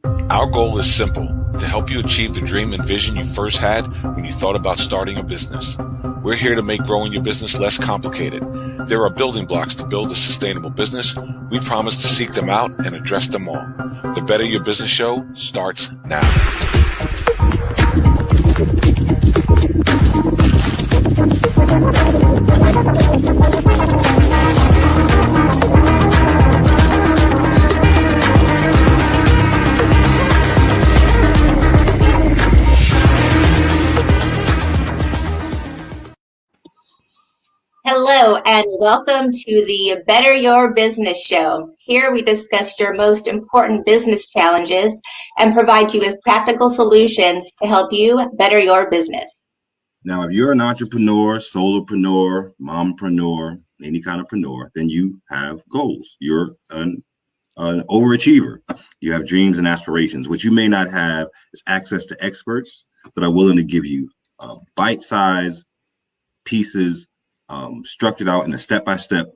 Our goal is simple: to help you achieve the dream and vision you first had when you thought about starting a business. We're here to make growing your business less complicated. There are building blocks to build a sustainable business. We promise to seek them out and address them all. The Better Your Business Show starts now. Hello and welcome to the Better Your Business Show. Here we discuss your most important business challenges and provide you with practical solutions to help you better your business. Now, if you're an entrepreneur, solopreneur, mompreneur, any kind of preneur, then you have goals. You're an overachiever. You have dreams and aspirations. What you may not have is access to experts that are willing to give you bite-sized pieces structured out in a step-by-step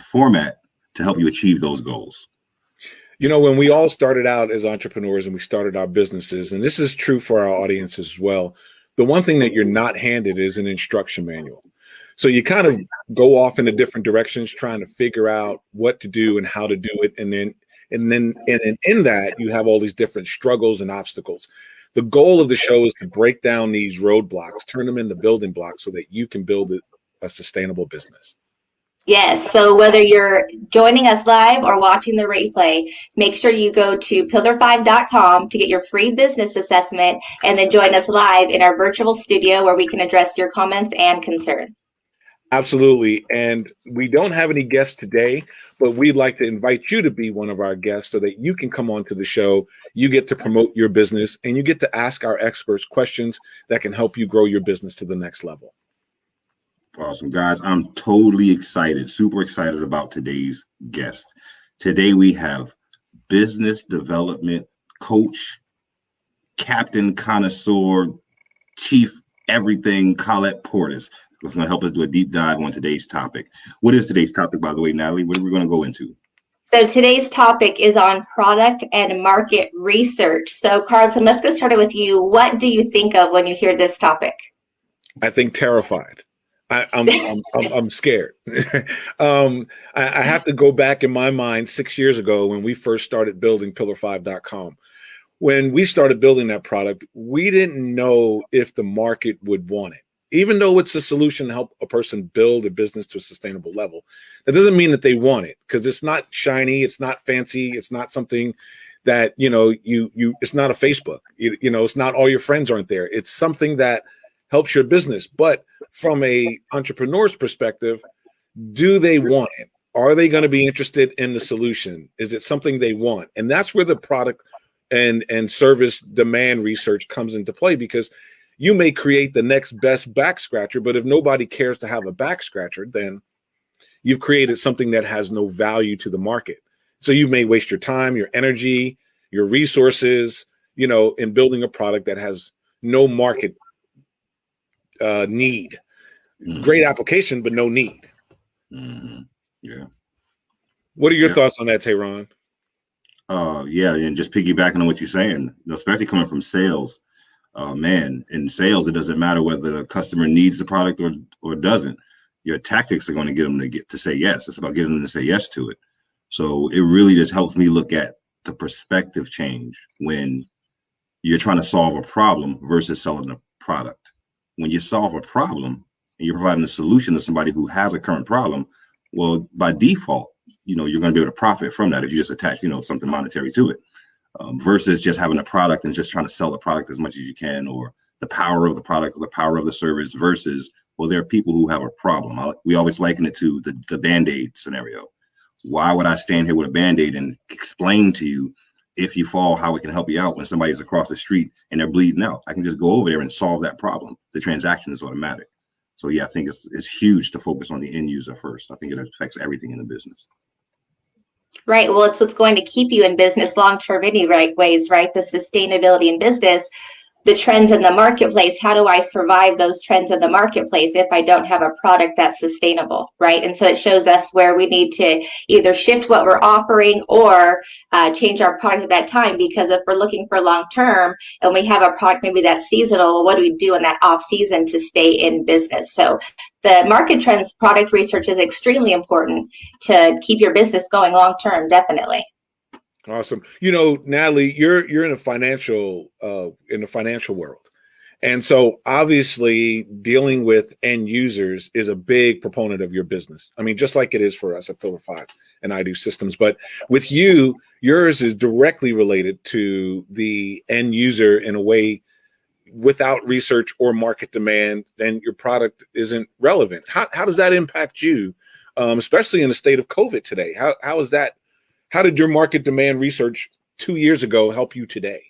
format to help you achieve those goals. You know, when we all started out as entrepreneurs and we started our businesses, and this is true for our audience as well, the one thing that you're not handed is an instruction manual. So you kind of go off in different directions trying to figure out what to do and how to do it. And then in that, you have all these different struggles and obstacles. The goal of the show is to break down these roadblocks, turn them into building blocks so that you can build a sustainable business. Yes, so whether you're joining us live or watching the replay, make sure you go to pillar5.com to get your free business assessment and then join us live in our virtual studio where we can address your comments and concerns. Absolutely. And we don't have any guests today, but we'd like to invite you to be one of our guests so that you can come on to the show. You get to promote your business and you get to ask our experts questions that can help you grow your business to the next level. Awesome, guys. I'm totally excited, super excited about today's guest. Today we have business development coach, captain connoisseur, chief everything, Collette Portis, who's going to help us do a deep dive on today's topic. What is today's topic, by the way, Natalie? What are we going to go into? So today's topic is on product and market research. So Carlson, let's get started with you. What do you think of when you hear this topic? I think terrified. I'm scared. I have to go back in my mind 6 years ago when we first started building pillar5.com. When we started building that product, we didn't know if the market would want it. Even though it's a solution to help a person build a business to a sustainable level, that doesn't mean that they want it, because it's not shiny, it's not fancy, it's not something that, it's not a Facebook. It's not all your friends aren't there. It's something that helps your business. But from a entrepreneur's perspective, do they want it? Are they going to be interested in the solution? Is it something they want? And that's where the product and service demand research comes into play, because you may create the next best back scratcher, but if nobody cares to have a back scratcher, then you've created something that has no value to the market. So you may waste your time, your energy, your resources, in building a product that has no market need. Great application, but no need. Mm-hmm. Yeah. What are your thoughts on that, Tehran? Yeah, and just piggybacking on what you're saying, especially coming from sales, man, in sales, it doesn't matter whether the customer needs the product or doesn't. Your tactics are going to get them to say yes. It's about getting them to say yes to it. So it really just helps me look at the perspective change when you're trying to solve a problem versus selling a product. When you solve a problem and you're providing a solution to somebody who has a current problem, well, by default, you're going to be able to profit from that if you just attach, something monetary to it, versus just having a product and just trying to sell the product as much as you can, or the power of the product or the power of the service versus, well, there are people who have a problem. We always liken it to the Band-Aid scenario. Why would I stand here with a Band-Aid and explain to you if you fall, how it can help you out when somebody's across the street and they're bleeding out? I can just go over there and solve that problem. The transaction is automatic. So yeah, I think it's huge to focus on the end user first. I think it affects everything in the business. Right. Well, it's what's going to keep you in business long-term ways, right? The sustainability in business. the trends in the marketplace. How do I survive those trends in the marketplace if I don't have a product that's sustainable, right? And so it shows us where we need to either shift what we're offering or change our product at that time. Because if we're looking for long term and we have a product maybe that's seasonal, what do we do in that off season to stay in business? So the market trends product research is extremely important to keep your business going long term, definitely. Awesome. You know, Natalie, you're in the financial world. And so obviously dealing with end users is a big proponent of your business. I mean, just like it is for us at Pillar 5 and I Do Systems, but with you, yours is directly related to the end user in a way. Without research or market demand, then your product isn't relevant. How does that impact you, especially in the state of COVID today? How is that? How did your market demand research 2 years ago help you today?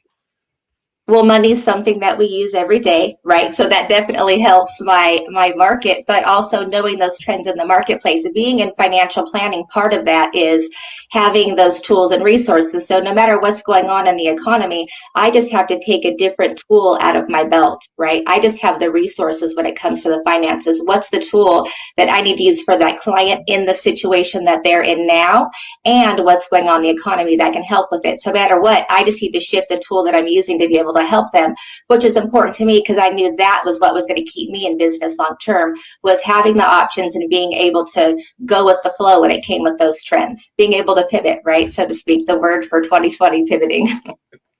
Well, money is something that we use every day, right? So that definitely helps my market, but also knowing those trends in the marketplace. Being in financial planning, part of that is having those tools and resources. So no matter what's going on in the economy, I just have to take a different tool out of my belt, right? I just have the resources when it comes to the finances. What's the tool that I need to use for that client in the situation that they're in now, and what's going on in the economy that can help with it? So no matter what, I just need to shift the tool that I'm using to be able to help them, which is important to me because I knew that was what was going to keep me in business long term, was having the options and being able to go with the flow when it came with those trends, being able to pivot, right? So to speak, the word for 2020, pivoting.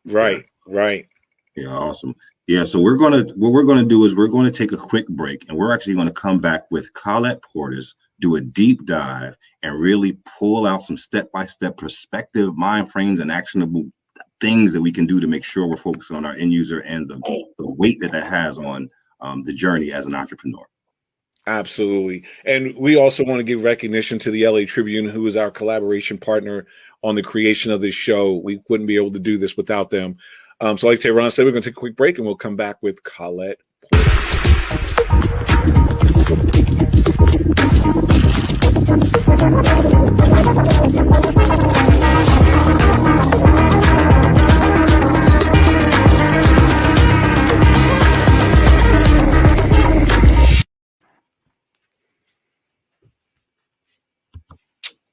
Right. Yeah, awesome. Yeah, so what we're gonna do is we're going to take a quick break, and we're actually going to come back with Collette Portis, do a deep dive, and really pull out some step-by-step perspective, mind frames, and actionable things that we can do to make sure we're focused on our end user and the weight that has on the journey as an entrepreneur. Absolutely. And we also want to give recognition to the LA Tribune, who is our collaboration partner on the creation of this show. We wouldn't be able to do this without them. So like Tehran said, we're going to take a quick break and we'll come back with Collette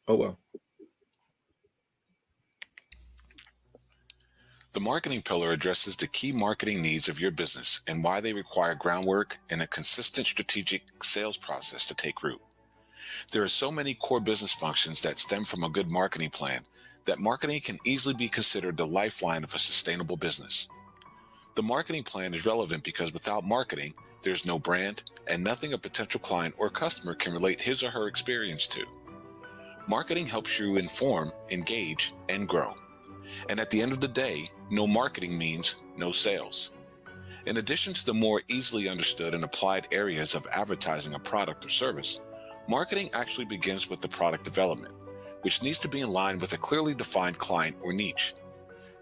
Oh, well. The marketing pillar addresses the key marketing needs of your business and why they require groundwork and a consistent strategic sales process to take root. There are so many core business functions that stem from a good marketing plan that marketing can easily be considered the lifeline of a sustainable business. The marketing plan is relevant because without marketing, there's no brand and nothing a potential client or customer can relate his or her experience to. Marketing helps you inform, engage, and grow. And at the end of the day, no marketing means no sales. In addition to the more easily understood and applied areas of advertising a product or service, marketing actually begins with the product development, which needs to be in line with a clearly defined client or niche.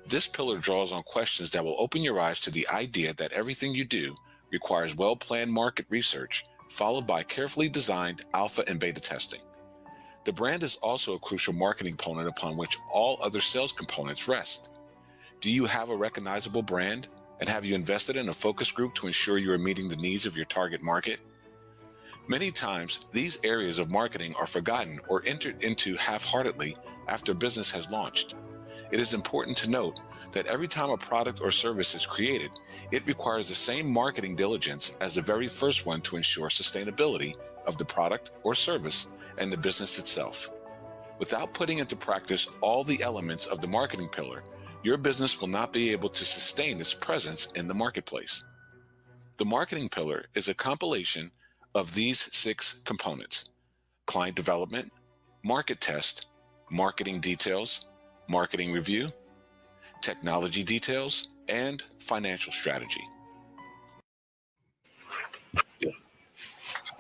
This pillar draws on questions that will open your eyes to the idea that everything you do requires well-planned market research, followed by carefully designed alpha and beta testing. The brand is also a crucial marketing component upon which all other sales components rest. Do you have a recognizable brand? And have you invested in a focus group to ensure you are meeting the needs of your target market? Many times, these areas of marketing are forgotten or entered into half-heartedly after business has launched. It is important to note that every time a product or service is created, it requires the same marketing diligence as the very first one to ensure sustainability of the product or service and the business itself. Without putting into practice all the elements of the marketing pillar, your business will not be able to sustain its presence in the marketplace. The marketing pillar is a compilation of these 6 components: client development, market test, marketing details, marketing review, technology details, and financial strategy.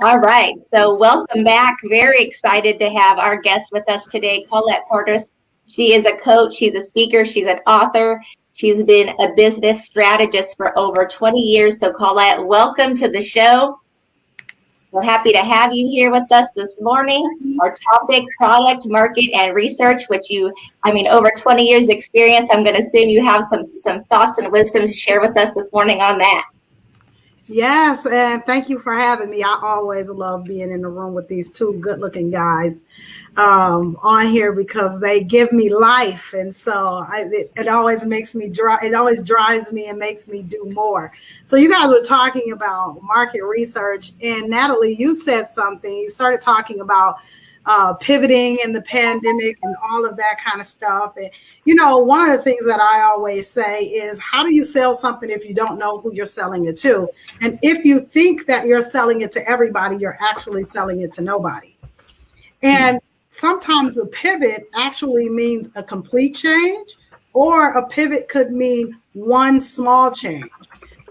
All right. So welcome back. Very excited to have our guest with us today, Collette Portis. She is a coach. She's a speaker. She's an author. She's been a business strategist for over 20 years. So Collette, welcome to the show. We're happy to have you here with us this morning. Our topic, product, market, and research, which over 20 years experience, I'm going to assume you have some thoughts and wisdom to share with us this morning on that. Yes, and thank you for having me. I always love being in the room with these two good-looking guys on here because they give me life, and so it always makes me it always drives me and makes me do more. So you guys were talking about market research, and Natalie, you said something. You started talking about pivoting in the pandemic and all of that kind of stuff. And, one of the things that I always say is, how do you sell something if you don't know who you're selling it to? And if you think that you're selling it to everybody, you're actually selling it to nobody. And sometimes a pivot actually means a complete change, or a pivot could mean one small change.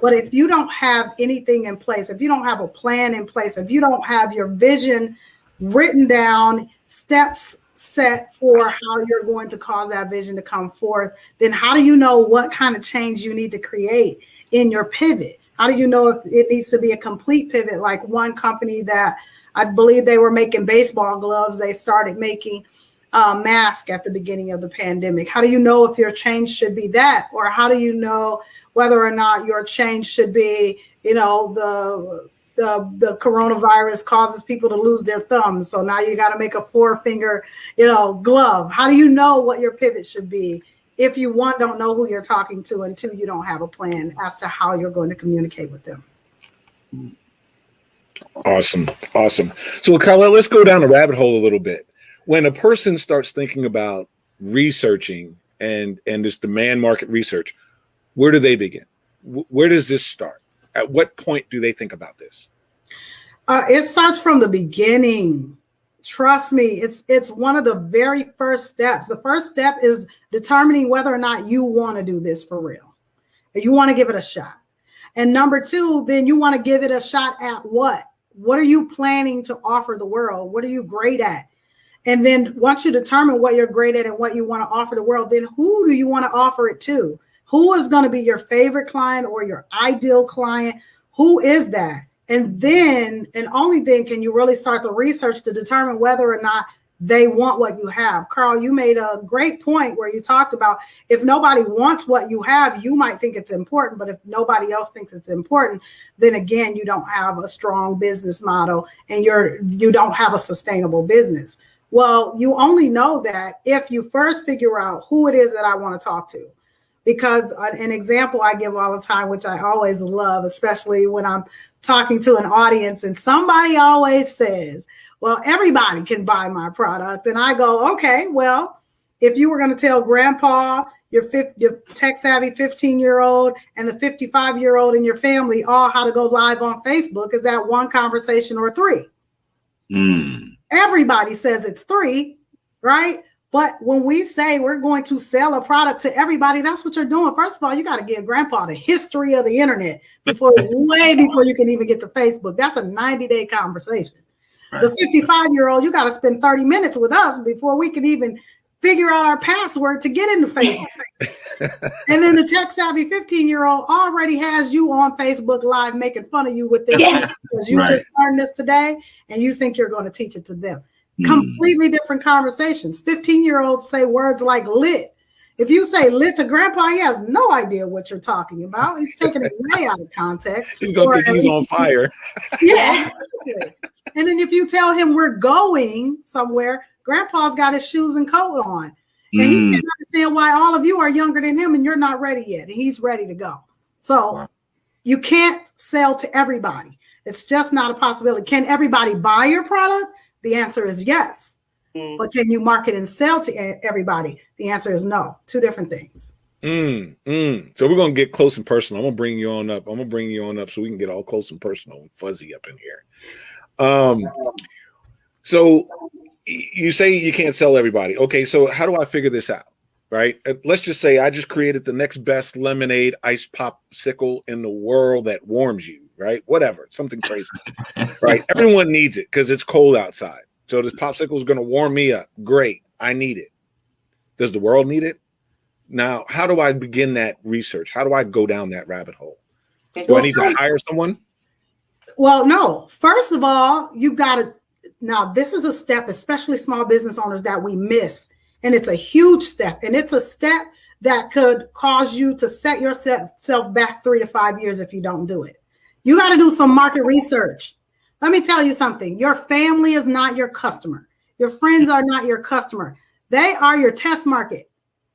But if you don't have anything in place, if you don't have a plan in place, if you don't have your vision written down, steps set for how you're going to cause that vision to come forth, then how do you know what kind of change you need to create in your pivot? How do you know if it needs to be a complete pivot? Like one company that I believe they were making baseball gloves, they started making masks at the beginning of the pandemic. How do you know if your change should be that? Or how do you know whether or not your change should be, the coronavirus causes people to lose their thumbs, so now you got to make a 4-finger, glove? How do you know what your pivot should be if you, one, don't know who you're talking to, and two, you don't have a plan as to how you're going to communicate with them? Awesome. So, Collette, let's go down the rabbit hole a little bit. When a person starts thinking about researching and this demand market research, where do they begin? Where does this start? At what point do they think about this? It starts from the beginning. Trust me, it's one of the very first steps. The first step is determining whether or not you want to do this for real. You want to give it a shot. And number two, then you want to give it a shot at what? What are you planning to offer the world? What are you great at? And then once you determine what you're great at and what you want to offer the world, then who do you want to offer it to? Who is going to be your favorite client or your ideal client? Who is that? And then, and only then, can you really start the research to determine whether or not they want what you have. Carl, you made a great point where you talked about if nobody wants what you have, you might think it's important, but if nobody else thinks it's important, then again, you don't have a strong business model and you don't have a sustainable business. Well, you only know that if you first figure out who it is that I want to talk to. Because an example I give all the time, which I always love, especially when I'm talking to an audience and somebody always says, well, everybody can buy my product. And I go, okay, well, if you were going to tell grandpa, your tech-savvy 15-year-old and the 55-year-old in your family all how to go live on Facebook, is that one conversation or three? Everybody says it's three, right? But when we say we're going to sell a product to everybody, that's what you're doing. First of all, you got to give grandpa the history of the internet way before you can even get to Facebook. That's a 90-day conversation. Right. The 55-year-old, you got to spend 30 minutes with us before we can even figure out our password to get into Facebook. And then the tech-savvy 15-year-old already has you on Facebook Live making fun of you with this because you just learned this today and you think you're going to teach it to them. Completely different conversations. 15-year-olds say words like lit. If you say lit to grandpa, he has no idea what you're talking about. He's taking it way out of context. He's going to think he's on fire. Yeah. And then if you tell him we're going somewhere, grandpa's got his shoes and coat on. And he can't understand why all of you are younger than him and you're not ready yet. And he's ready to go. So you can't sell to everybody. It's just not a possibility. Can everybody buy your product? The answer is yes. But can you market and sell to everybody? The answer is no. Two different things. So we're going to get close and personal. I'm going to bring you on up. So we can get all close and personal and fuzzy up in here. So you say you can't sell everybody. Okay, so how do I figure this out? Right? Let's just say I just created the next best lemonade ice popsicle in the world that warms you, right? Whatever, something crazy, right? Everyone needs it because it's cold outside. So this popsicle is going to warm me up. Great, I need it. Does the world need it? Now, how do I begin that research? How do I go down that rabbit hole? Do I need to hire someone? Well, no. First of all, you got to, now this is a step, especially small business owners, that we miss. And it's a huge step. And it's a step that could cause you to set yourself back 3 to 5 years if you don't do it. You got to do some market research. Let me tell you something. Your family is not your customer. Your friends are not your customer. They are your test market.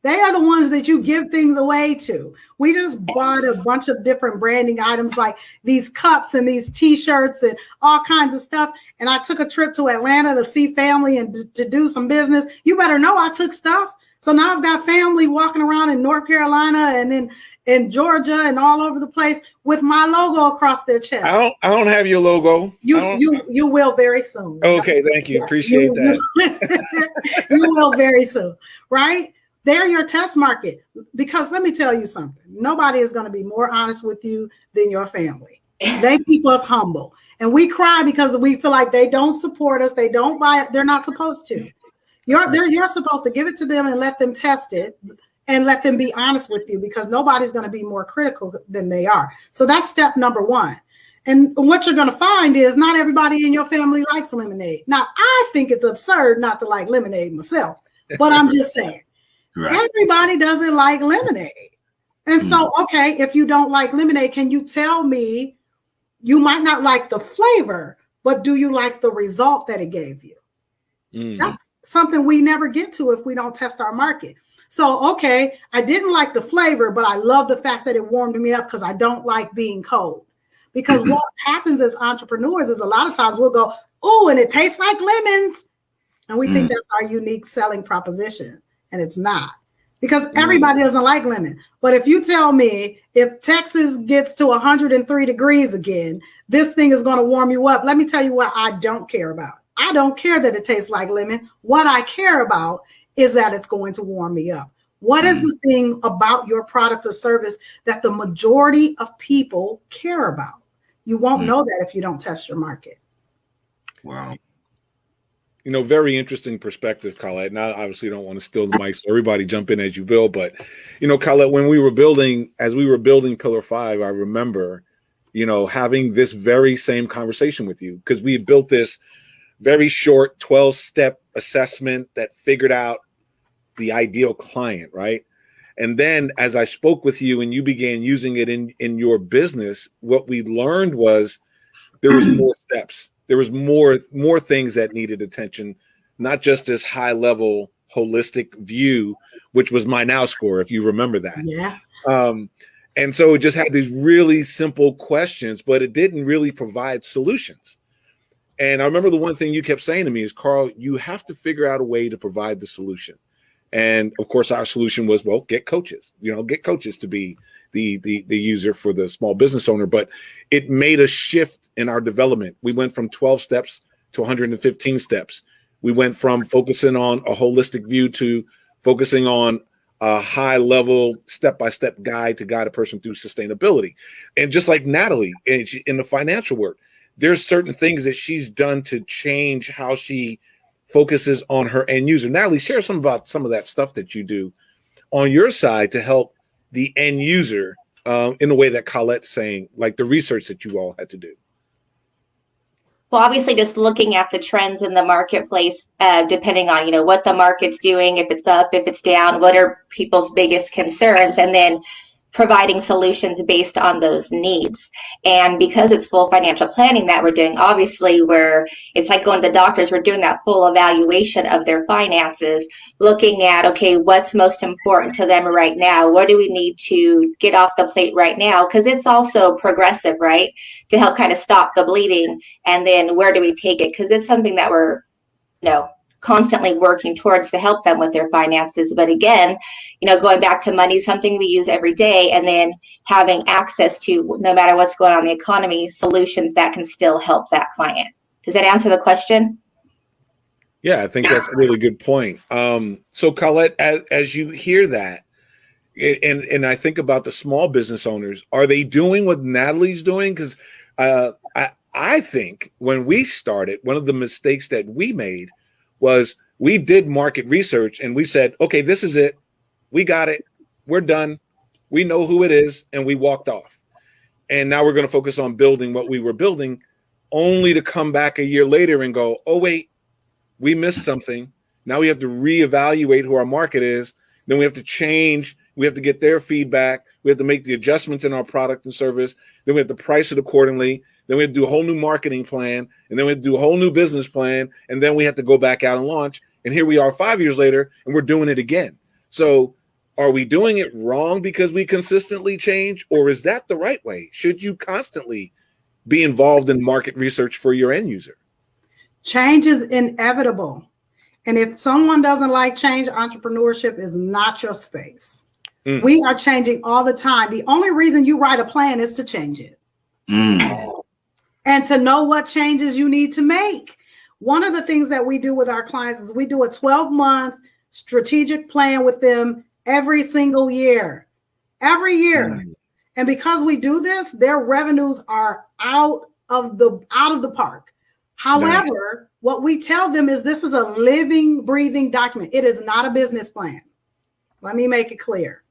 They are the ones that you give things away to. We just bought a bunch of different branding items like these cups and these t-shirts and all kinds of stuff. And I took a trip to Atlanta to see family and to do some business. You better know I took stuff. So now I've got family walking around in North Carolina and in Georgia and all over the place with my logo across their chest. I don't have your logo. You will very soon. Okay, thank you. Appreciate that. You will very soon, right? They're your test market, because let me tell you something. Nobody is going to be more honest with you than your family. They keep us humble, and we cry because we feel like they don't support us. They don't buy it. They're not supposed to. You're supposed to give it to them and let them test it and let them be honest with you, because nobody's going to be more critical than they are. So that's step number one. And what you're going to find is not everybody in your family likes lemonade. Now, I think it's absurd not to like lemonade myself, but I'm just saying. Right. Everybody doesn't like lemonade. And so, okay, if you don't like lemonade, can you tell me, you might not like the flavor, but do you like the result that it gave you? That's something we never get to if we don't test our market. So, okay, I didn't like the flavor, but I love the fact that it warmed me up because I don't like being cold. Because what happens as entrepreneurs is a lot of times we'll go, oh, and it tastes like lemons. And we think that's our unique selling proposition. And it's not, because everybody doesn't like lemon. But if you tell me if Texas gets to 103 degrees again, this thing is going to warm you up. Let me tell you what I don't care about. I don't care that it tastes like lemon. What I care about is that it's going to warm me up. What is the thing about your product or service that the majority of people care about? You won't know that if you don't test your market. Wow. You know, very interesting perspective, Collette. Now, obviously, don't want to steal the mic, so everybody jump in as you will. But, you know, Collette, when we were building Pillar 5, I remember, you know, having this very same conversation with you, because we had built this very short 12-step assessment that figured out the ideal client, right? And then as I spoke with you and you began using it in your business, what we learned was there was more steps. There was more things that needed attention, not just this high level holistic view, which was my now score, if you remember that. Yeah. And so it just had these really simple questions, but it didn't really provide solutions. And I remember the one thing you kept saying to me is, Carl, you have to figure out a way to provide the solution. And of course, our solution was, well, get coaches to be the user for the small business owner. But it made a shift in our development. We went from 12 steps to 115 steps. We went from focusing on a holistic view to focusing on a high level step-by-step guide to guide a person through sustainability. And just like Natalie in the financial work, there's certain things that she's done to change how she focuses on her end user. Natalie, share some about some of that stuff that you do on your side to help the end user in the way that Collette's saying, like the research that you all had to do. Well, obviously, just looking at the trends in the marketplace, depending on, what the market's doing, if it's up, if it's down, what are people's biggest concerns, and then providing solutions based on those needs. And because it's full financial planning that we're doing, obviously it's like going to the doctors, we're doing that full evaluation of their finances, looking at, okay, what's most important to them right now? What do we need to get off the plate right now? Because it's also progressive, right? To help kind of stop the bleeding. And then where do we take it? Because it's something that we're, constantly working towards to help them with their finances. But again, going back to money, something we use every day, and then having access to, no matter what's going on in the economy, solutions that can still help that client. Does that answer the question? Yeah, I think that's a really good point. So Collette, as you hear that, and I think about the small business owners, are they doing what Natalie's doing? Because I think when we started, one of the mistakes that we made was we did market research and we said, okay, this is it. We got it. We're done. We know who it is. And we walked off. And now we're going to focus on building what we were building. only to come back a year later and go, oh, wait, we missed something. Now we have to reevaluate who our market is. Then we have to change. We have to get their feedback. We have to make the adjustments in our product and service. Then we have to price it accordingly. Then we have to do a whole new marketing plan. And then we have to do a whole new business plan. And then we have to go back out and launch. And here we are 5 years later, and we're doing it again. So are we doing it wrong because we consistently change? Or is that the right way? Should you constantly be involved in market research for your end user? Change is inevitable. And if someone doesn't like change, entrepreneurship is not your space. We are changing all the time. The only reason you write a plan is to change it. And to know what changes you need to make. One of the things that we do with our clients is we do a 12-month strategic plan with them every single year. Every year. And because we do this, their revenues are out of the park. However, what we tell them is this is a living, breathing document. It is not a business plan. Let me make it clear.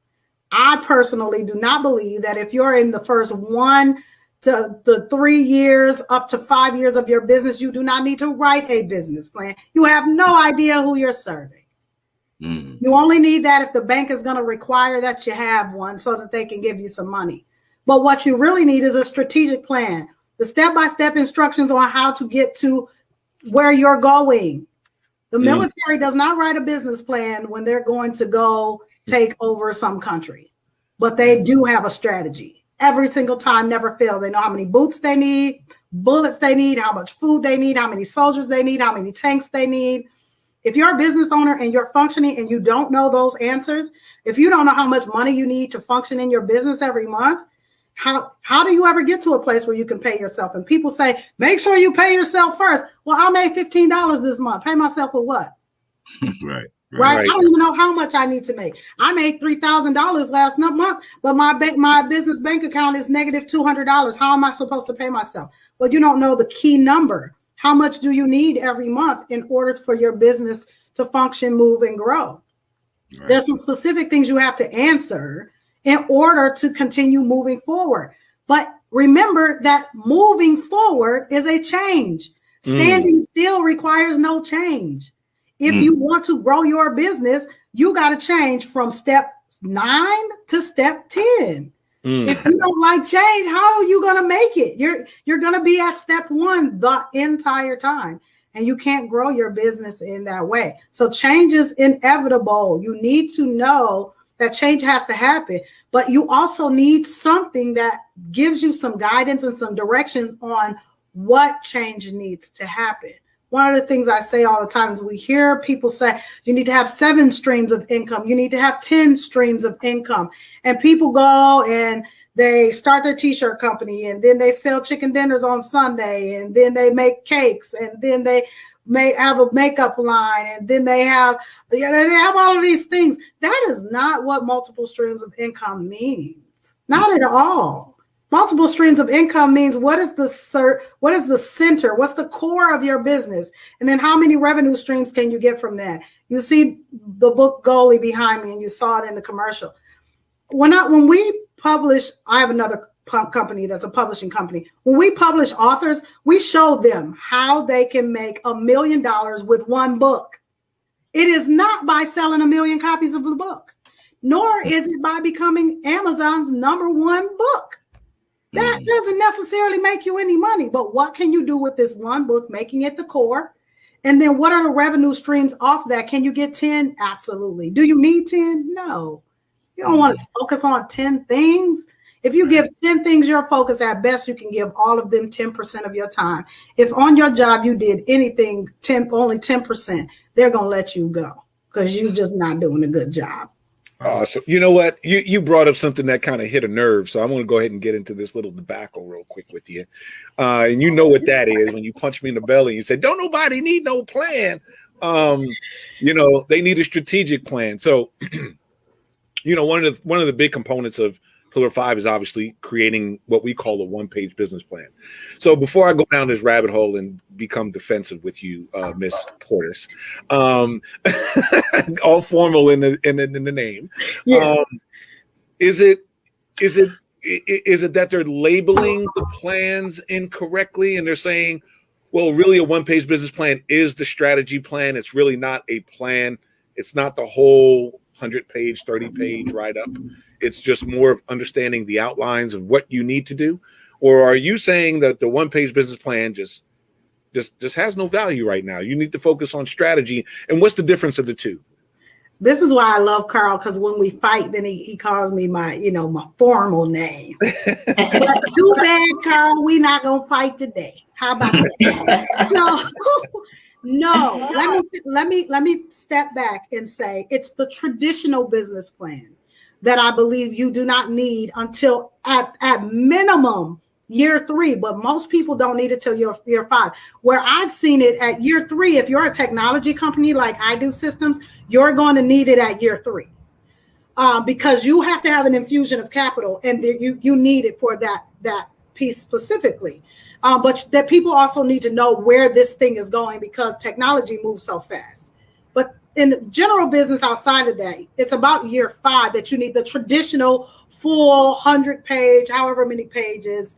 I personally do not believe that if you're in the first 1 to 3 years, up to 5 years of your business, you do not need to write a business plan. You have no idea who you're serving. You only need that if the bank is going to require that you have one so that they can give you some money. But what you really need is a strategic plan, the step-by-step instructions on how to get to where you're going. The military does not write a business plan when they're going to go take over some country, but they do have a strategy. Every single time, never fail. They know how many boots they need, bullets they need, how much food they need, how many soldiers they need, how many tanks they need. If you're a business owner and you're functioning and you don't know those answers, if you don't know how much money you need to function in your business every month, how do you ever get to a place where you can pay yourself? And people say, make sure you pay yourself first. Well, I made $15 this month. Pay myself with what? Right. I don't even know how much I need to make. I made $3,000 last month, but my business bank account is negative $200. How am I supposed to pay myself? Well, you don't know the key number. How much do you need every month in order for your business to function, move, and grow? Right. There's some specific things you have to answer in order to continue moving forward. But remember that moving forward is a change. Standing still requires no change. If you want to grow your business, you got to change from step 9 to step 10. If you don't like change, how are you going to make it? You're going to be at step 1 the entire time, and you can't grow your business in that way. So change is inevitable. You need to know that change has to happen, but you also need something that gives you some guidance and some direction on what change needs to happen. One of the things I say all the time is we hear people say, you need to have 7 streams of income. You need to have 10 streams of income. And people go and they start their t-shirt company, and then they sell chicken dinners on Sunday, and then they make cakes, and then they may have a makeup line, and then they have all of these things. That is not what multiple streams of income means. Not at all. Multiple streams of income means what is the center? What's the core of your business? And then how many revenue streams can you get from that? You see the book Goalie behind me, and you saw it in the commercial. When we publish, I have another company that's a publishing company. When we publish authors, we show them how they can make $1 million with one book. It is not by selling 1 million copies of the book, nor is it by becoming Amazon's #1 book. That doesn't necessarily make you any money, but what can you do with this one book, making it the core? And then what are the revenue streams off that? Can you get 10? Absolutely. Do you need 10? No. You don't want to focus on 10 things. If you give 10 things your focus, at best, you can give all of them 10% of your time. If on your job you did anything, only 10%, they're going to let you go because you're just not doing a good job. Awesome. You know what? You brought up something that kind of hit a nerve. So I'm going to go ahead and get into this little debacle real quick with you. And you know what that is when you punch me in the belly and you say, don't nobody need no plan. They need a strategic plan. So, one of the big components of Pillar 5 is obviously creating what we call a one-page business plan. So before I go down this rabbit hole and become defensive with you, Miss Portis, all formal in the name, is it is it that they're labeling the plans incorrectly and they're saying, well, really a one-page business plan is the strategy plan. It's really not a plan. It's not the whole 100-page, 30-page write-up. It's just more of understanding the outlines of what you need to do. Or are you saying that the one-page business plan just has no value right now? You need to focus on strategy. And what's the difference of the two? This is why I love Carl, because when we fight, then he calls me my formal name. But too bad, Carl, we're not gonna fight today. How about that? No. Let me step back and say it's the traditional business plan that I believe you do not need until at minimum year 3, but most people don't need it till year 5. Where I've seen it at year 3, if you're a technology company like I do systems, you're going to need it at year 3 because you have to have an infusion of capital, and you need it for that piece specifically. But that people also need to know where this thing is going because technology moves so fast. But in general business outside of that, it's about year 5 that you need the traditional full 100-page, however many pages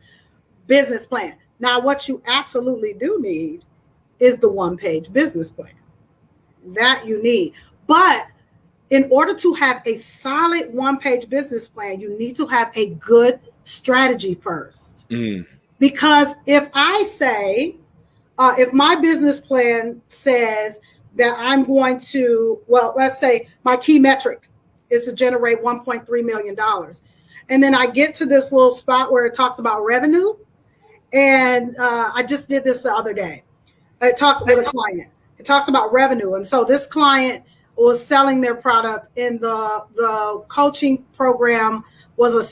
business plan. Now, what you absolutely do need is the one-page business plan. That you need. But in order to have a solid one-page business plan, you need to have a good strategy first. Because if I say, if my business plan says that I'm going to, well, let's say my key metric is to generate $1.3 million. And then I get to this little spot where it talks about revenue. And I just did this the other day. It talks with a client. It talks about revenue. And so this client was selling their product, and the coaching program was a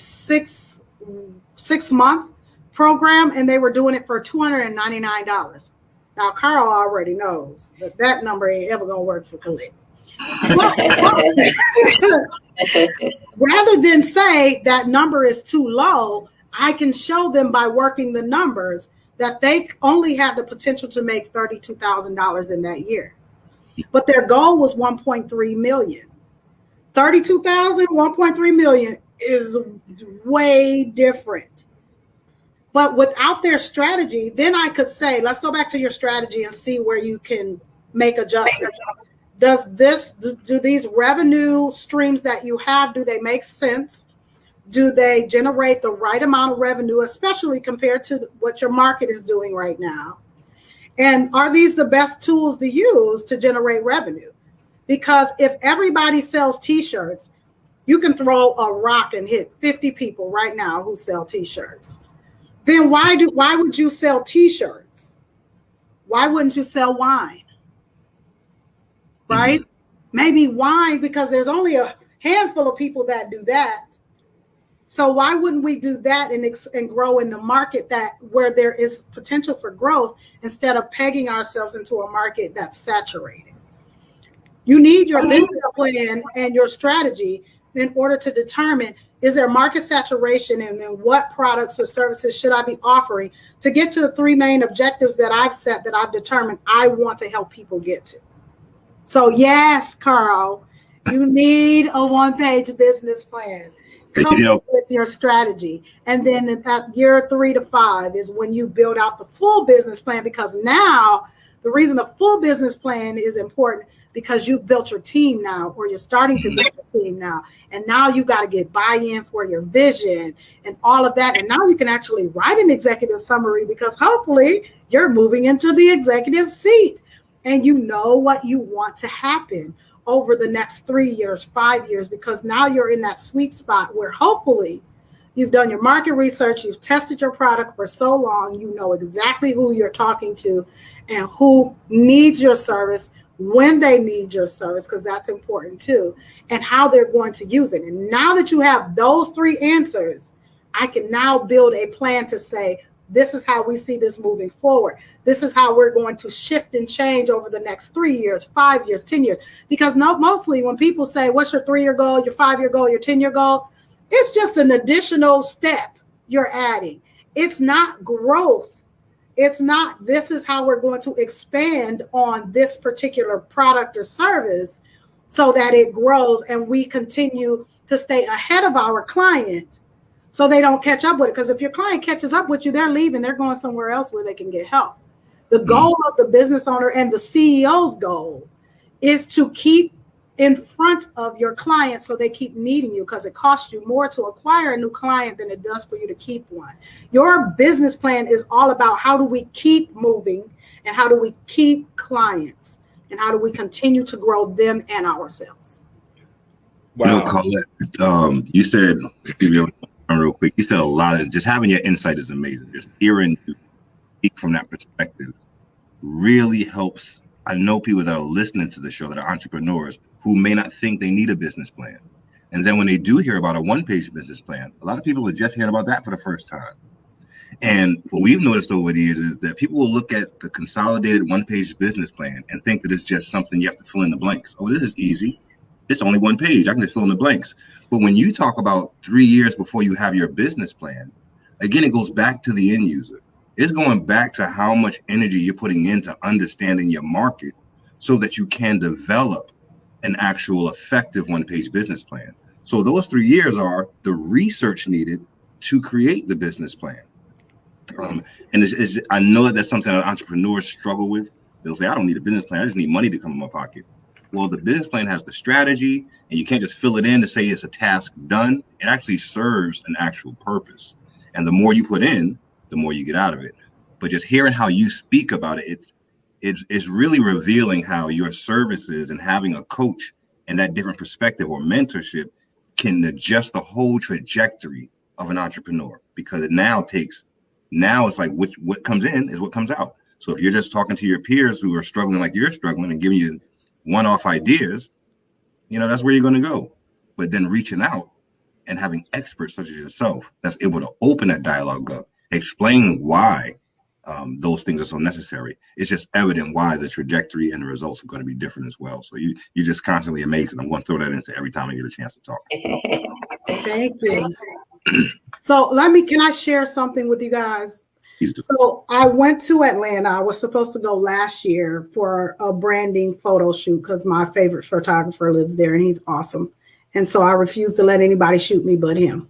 six-month program, and they were doing it for $299. Now, Carl already knows that number ain't ever going to work for Collette. Rather than say that number is too low, I can show them by working the numbers that they only have the potential to make $32,000 in that year. But their goal was 1.3 million. 32,000, 1.3 million is way different. But without their strategy, then I could say, let's go back to your strategy and see where you can make adjustments. Do these revenue streams that you have, do they make sense? Do they generate the right amount of revenue, especially compared to what your market is doing right now? And are these the best tools to use to generate revenue? Because if everybody sells t-shirts, you can throw a rock and hit 50 people right now who sell t-shirts. Then why would you sell t-shirts? Why wouldn't you sell wine? Right? Maybe wine, because there's only a handful of people that do that. So why wouldn't we do that and grow in the market where there is potential for growth instead of pegging ourselves into a market that's saturated? You need your business plan and your strategy in order to determine, is there market saturation, and then what products or services should I be offering to get to the 3 main objectives that I've set, that I've determined I want to help people get to. So yes, Carl, you need a one-page business plan. Come up with your strategy. And then at year 3 to 5 is when you build out the full business plan, because now the reason the full business plan is important, because you've built your team now, or you're starting to build your team now. And now you got to get buy-in for your vision and all of that. And now you can actually write an executive summary, because hopefully you're moving into the executive seat and you know what you want to happen over the next 3 years, 5 years, because now you're in that sweet spot where hopefully you've done your market research, you've tested your product for so long, you know exactly who you're talking to and who needs your service, when they need your service, because that's important too, and how they're going to use it. And now that you have those 3 answers, I can now build a plan to say, this is how we see this moving forward. This is how we're going to shift and change over the next 3 years, 5 years, 10 years. Because mostly when people say, what's your 3-year goal, your 5-year goal, your 10-year goal? It's just an additional step you're adding. It's not growth. It's not, this is how we're going to expand on this particular product or service so that it grows and we continue to stay ahead of our client, so they don't catch up with it. Because if your client catches up with you, they're leaving, they're going somewhere else where they can get help. The goal of the business owner and the CEO's goal is to keep in front of your client so they keep needing you, because it costs you more to acquire a new client than it does for you to keep one. Your business plan is all about how do we keep moving and how do we keep clients and how do we continue to grow them and ourselves. Wow. Collette, you said, real quick, you said a lot of, just having your insight is amazing. Just hearing you speak from that perspective really helps. I know people that are listening to the show that are entrepreneurs who may not think they need a business plan. And then when they do hear about a one-page business plan, a lot of people are just hearing about that for the first time. And what we've noticed over the years is that people will look at the consolidated one-page business plan and think that it's just something you have to fill in the blanks. Oh, this is easy. It's only one page. I can just fill in the blanks. But when you talk about 3 years before you have your business plan, again, it goes back to the end user. It's going back to how much energy you're putting into understanding your market so that you can develop an actual effective one-page business plan. So those 3 years are the research needed to create the business plan. And I know that that's something that entrepreneurs struggle with. They'll say, I don't need a business plan. I just need money to come in my pocket. Well, the business plan has the strategy, and you can't just fill it in to say it's a task done. It actually serves an actual purpose. And the more you put in, the more you get out of it. But just hearing how you speak about it, it's really revealing how your services and having a coach and that different perspective or mentorship can adjust the whole trajectory of an entrepreneur, because it now it's like what comes in is what comes out. So if you're just talking to your peers who are struggling like you're struggling and giving you one-off ideas, that's where you're going to go. But then reaching out and having experts such as yourself that's able to open that dialogue up, explain why those things are so necessary. It's just evident why the trajectory and the results are going to be different as well. So you're just constantly amazing. I'm going to throw that into every time I get a chance to talk. Thank you. So can I share something with you guys? So I went to Atlanta. I was supposed to go last year for a branding photo shoot because my favorite photographer lives there and he's awesome. And so I refused to let anybody shoot me but him.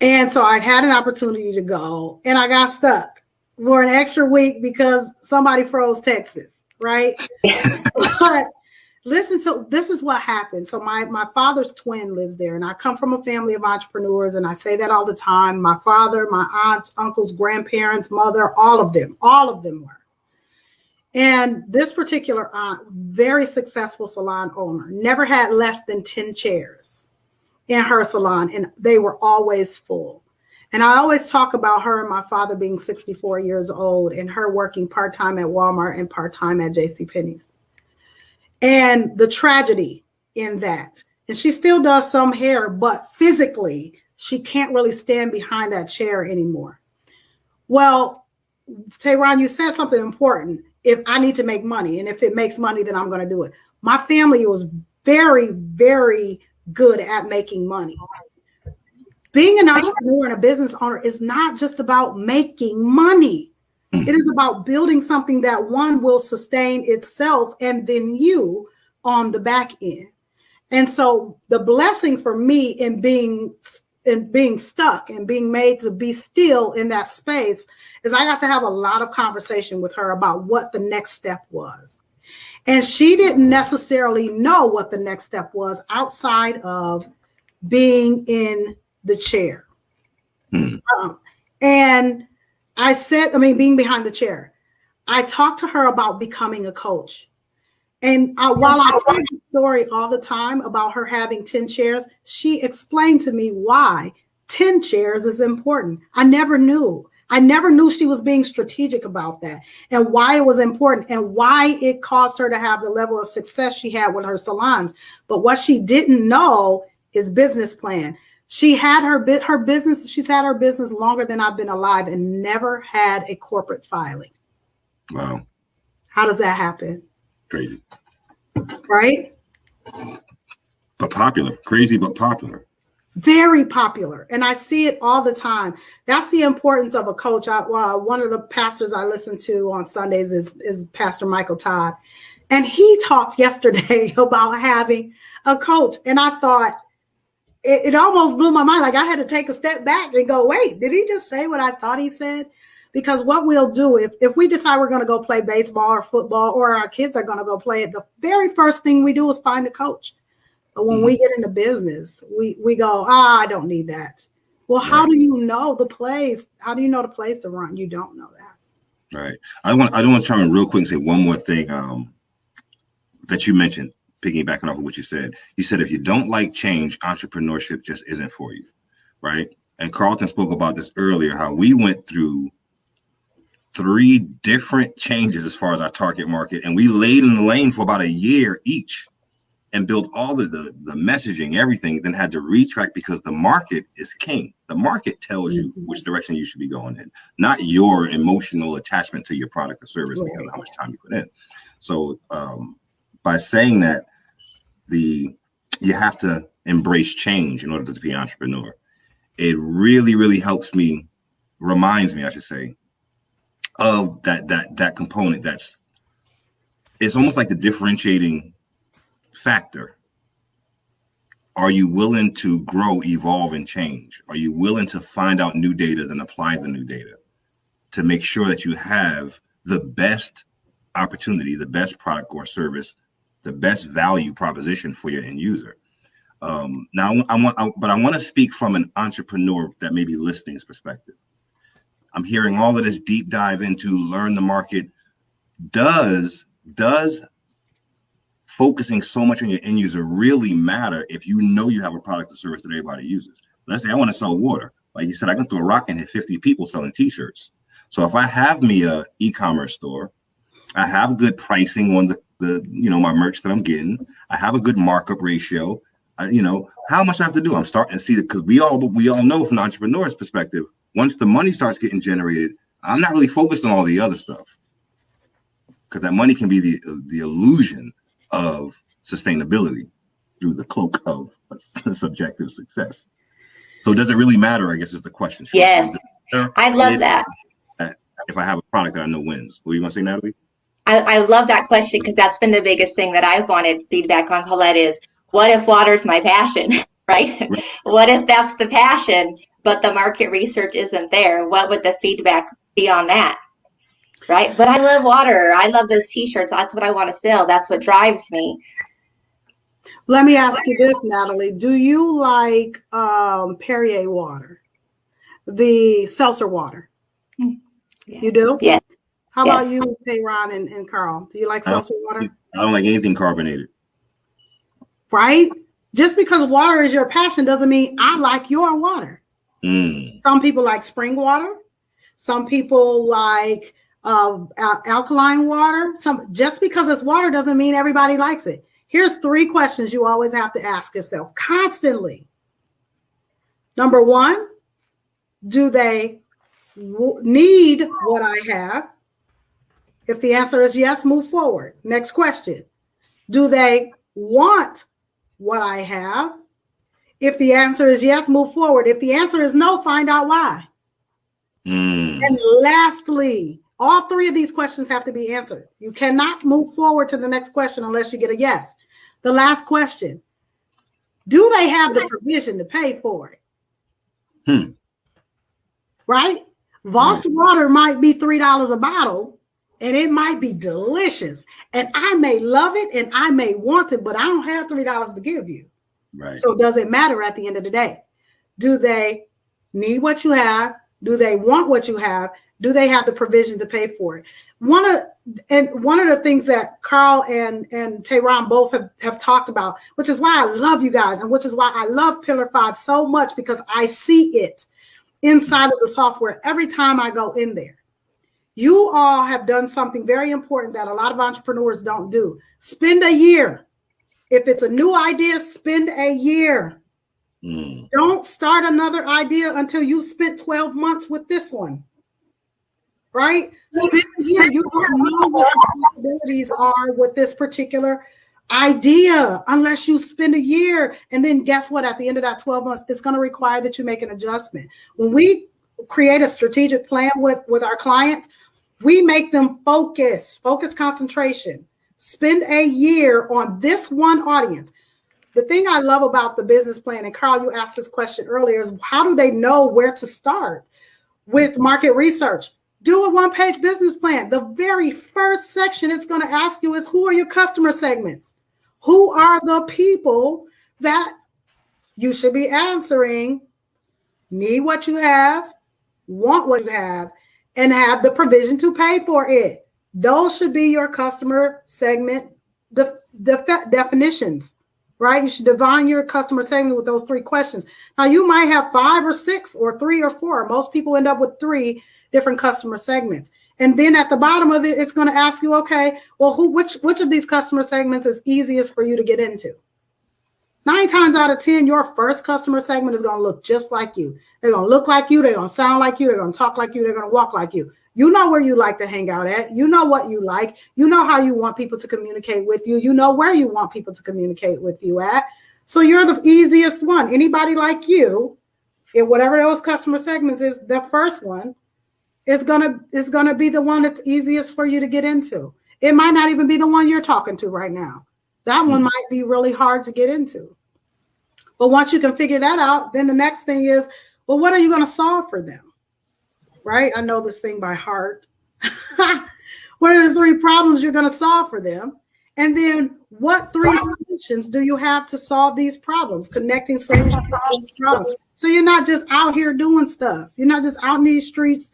And so I had an opportunity to go and I got stuck for an extra week because somebody froze Texas, right? But listen, so this is what happened. So my father's twin lives there, and I come from a family of entrepreneurs, and I say that all the time. My father, my aunts, uncles, grandparents, mother, all of them were. And this particular aunt, very successful salon owner, never had less than 10 chairs in her salon, and they were always full. And I always talk about her and my father being 64 years old and her working part-time at Walmart and part-time at JCPenney's. And the tragedy in that, and she still does some hair, but physically, she can't really stand behind that chair anymore. Well, Tehran, you said something important. If I need to make money, and if it makes money, then I'm going to do it. My family was very, very good at making money. Being an entrepreneur and a business owner is not just about making money. It is about building something that one will sustain itself and then you on the back end. And so the blessing for me in being stuck and being made to be still in that space is I got to have a lot of conversation with her about what the next step was. And she didn't necessarily know what the next step was outside of being in the chair. And I said, being behind the chair. I talked to her about becoming a coach. And while I tell the story all the time about her having 10 chairs, she explained to me why 10 chairs is important. I never knew she was being strategic about that and why it was important and why it caused her to have the level of success she had with her salons. But what she didn't know is business plan. She had her business. She's had her business longer than I've been alive and never had a corporate filing. Wow. How does that happen? Crazy. Right? But popular. Crazy, but popular. Very popular. And I see it all the time. That's the importance of a coach. One of the pastors I listen to on Sundays is Pastor Michael Todd. And he talked yesterday about having a coach. And I thought, it almost blew my mind. Like I had to take a step back and go, wait, did he just say what I thought he said? Because what we'll do if we decide we're going to go play baseball or football, or our kids are going to go play it, the very first thing we do is find a coach. But when we get into business, we go, I don't need that. Well, how do you know the plays? How do you know the plays to run? You don't know that. Right. I don't want to try and real quick and say one more thing that you mentioned, piggybacking off of what you said. You said if you don't like change, entrepreneurship just isn't for you, right? And Carlton spoke about this earlier, how we went through 3 different changes as far as our target market, and we laid in the lane for about a year each and built all of the messaging, everything, then had to retract because the market is king. The market tells you which direction you should be going in, not your emotional attachment to your product or service because of how much time you put in. So by saying that, you have to embrace change in order to be an entrepreneur. It really, really helps me, reminds me, I should say, of that component. It's almost like the differentiating factor. Are you willing to grow, evolve, and change? Are you willing to find out new data and apply the new data to make sure that you have the best opportunity, the best product or service, the best value proposition for your end user? Now, I want to speak from an entrepreneur that may be listening's perspective. I'm hearing all of this deep dive into learn the market. Does focusing so much on your end user really matter if you know you have a product or service that everybody uses? Let's say I want to sell water. Like you said, I can throw a rock and hit 50 people selling t-shirts. So if I have me a e-commerce store, I have good pricing on the my merch that I'm getting. I have a good markup ratio. How much I have to do? I'm starting to see that, because we all know from the entrepreneur's perspective, once the money starts getting generated, I'm not really focused on all the other stuff, because that money can be the illusion of sustainability through the cloak of subjective success. So does it really matter, I guess, is the question. Yes, I love that. If I have a product that I know wins. What are you going to say, Natalie? I love that question, because that's been the biggest thing that I've wanted feedback on, Collette, is what if water's my passion, right? What if that's the passion, but the market research isn't there? What would the feedback be on that? Right? But I love water. I love those t-shirts. That's what I want to sell. That's what drives me. Let me ask you this, Natalie. Do you like Perrier water? The seltzer water? Yeah. You do? Yeah. How about you, Ron and Carl? Do you like seltzer water? I don't like anything carbonated. Right? Just because water is your passion doesn't mean I like your water. Some people like spring water. Some people like alkaline water. Just because it's water doesn't mean everybody likes it. Here's 3 questions you always have to ask yourself constantly. Number 1, do they need what I have? If the answer is yes, move forward. Next question. Do they want what I have? If the answer is yes, move forward. If the answer is no, find out why. And lastly, all 3 of these questions have to be answered. You cannot move forward to the next question unless you get a yes. The last question, do they have the provision to pay for it? Right? Voss water might be $3 a bottle, and it might be delicious. And I may love it and I may want it, but I don't have $3 to give you. Right. So does it matter at the end of the day? Do they need what you have? Do they want what you have? Do they have the provision to pay for it? One of the things that Carl and Tehran both have talked about, which is why I love you guys, and which is why I love Pillar 5 so much, because I see it inside of the software every time I go in there. You all have done something very important that a lot of entrepreneurs don't do. Spend a year. If it's a new idea, spend a year. Don't start another idea until you spent 12 months with this one. Right? Spend a year. You don't know what the possibilities are with this particular idea unless you spend a year. And then guess what? At the end of that 12 months, it's going to require that you make an adjustment. When we create a strategic plan with our clients, we make them focus concentration. Spend a year on this one audience. The thing I love about the business plan, and Carl, you asked this question earlier, is how do they know where to start with market research? Do a one-page business plan. The very first section it's going to ask you is, who are your customer segments? Who are the people that you should be answering, need what you have, want what you have, and have the provision to pay for it? Those should be your customer segment definitions, right? You should define your customer segment with those 3 questions. Now, you might have 5 or 6 or 3 or 4. Most people end up with 3 different customer segments. And then at the bottom of it, it's going to ask you, okay, well, which of these customer segments is easiest for you to get into? 9 times out of 10, your first customer segment is going to look just like you. They're going to look like you. They're going to sound like you. They're going to talk like you. They're going to walk like you. You know where you like to hang out at. You know what you like. You know how you want people to communicate with you. You know where you want people to communicate with you at. So you're the easiest one. Anybody like you, in whatever those customer segments is, the first one is gonna be the one that's easiest for you to get into. It might not even be the one you're talking to right now. That one might be really hard to get into. But once you can figure that out, then the next thing is, well, what are you going to solve for them? Right? I know this thing by heart. What are the 3 problems you're going to solve for them? And then what 3 solutions do you have to solve these problems? Connecting solutions to these problems. So you're not just out here doing stuff. You're not just out in these streets,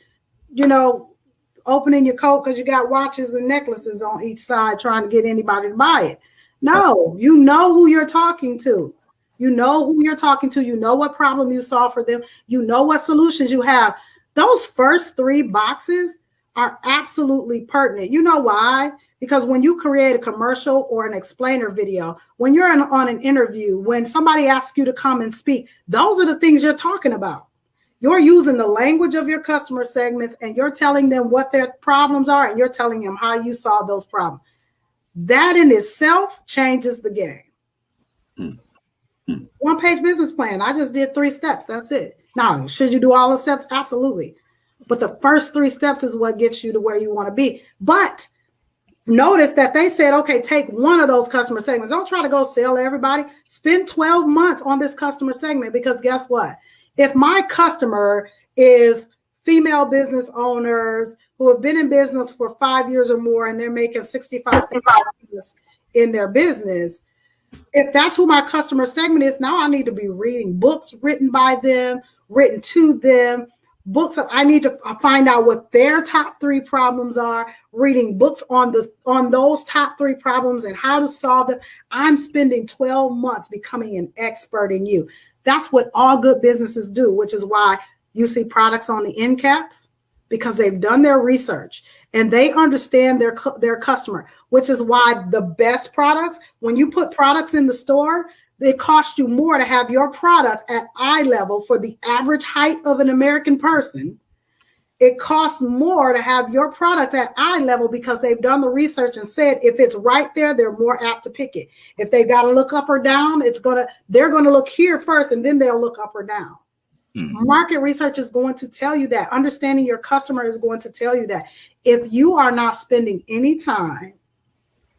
opening your coat because you got watches and necklaces on each side trying to get anybody to buy it. No, you know who you're talking to. You know who you're talking to. You know what problem you solve for them. You know what solutions you have. Those first 3 boxes are absolutely pertinent. You know why? Because when you create a commercial or an explainer video, when you're on an interview, when somebody asks you to come and speak, those are the things you're talking about. You're using the language of your customer segments and you're telling them what their problems are and you're telling them how you solve those problems. That in itself changes the game. One-page business plan. I just did 3 steps. That's it. Now, should you do all the steps? Absolutely. But the first 3 steps is what gets you to where you want to be. But notice that they said, okay, take one of those customer segments. Don't try to go sell to everybody. Spend 12 months on this customer segment, because guess what? If my customer is female business owners who have been in business for 5 years or more and they're making 65 in their business, if that's who my customer segment is, now I need to be reading books written by them, written to them, books. I need to find out what their top 3 problems are, reading books on those top 3 problems and how to solve them. I'm spending 12 months becoming an expert in you. That's what all good businesses do, which is why you see products on the end caps, because they've done their research and they understand their customer, which is why the best products, when you put products in the store, it costs you more to have your product at eye level for the average height of an American person. It costs more to have your product at eye level because they've done the research and said if it's right there, they're more apt to pick it. If they got to look up or down, they're going to look here first and then they'll look up or down. Market research is going to tell you that. Understanding your customer is going to tell you that. If you are not spending any time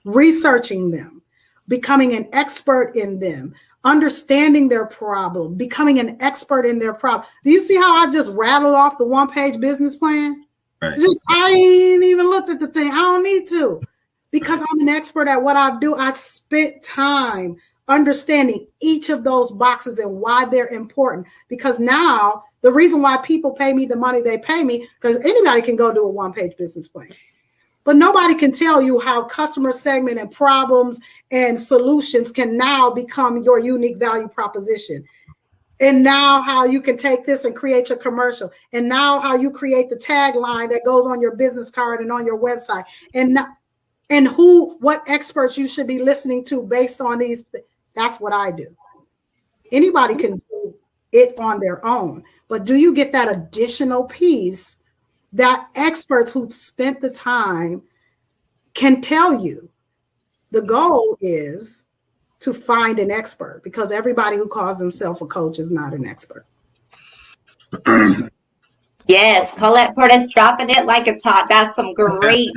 researching them, becoming an expert in them, understanding their problem, becoming an expert in their problem. Do you see how I just rattled off the one-page business plan? Right. I ain't even looked at the thing. I don't need to, because I'm an expert at what I do. I spent time understanding each of those boxes and why they're important. Because now the reason why people pay me the money they pay me, because anybody can go do a one-page business plan. But nobody can tell you how customer segment and problems and solutions can now become your unique value proposition. And now how you can take this and create your commercial. And now how you create the tagline that goes on your business card and on your website. And what experts you should be listening to based on these. That's what I do. Anybody can do it on their own. But do you get that additional piece that experts who've spent the time can tell you? The goal is to find an expert, because everybody who calls himself a coach is not an expert. Yes, Collette Portis dropping it like it's hot. That's some great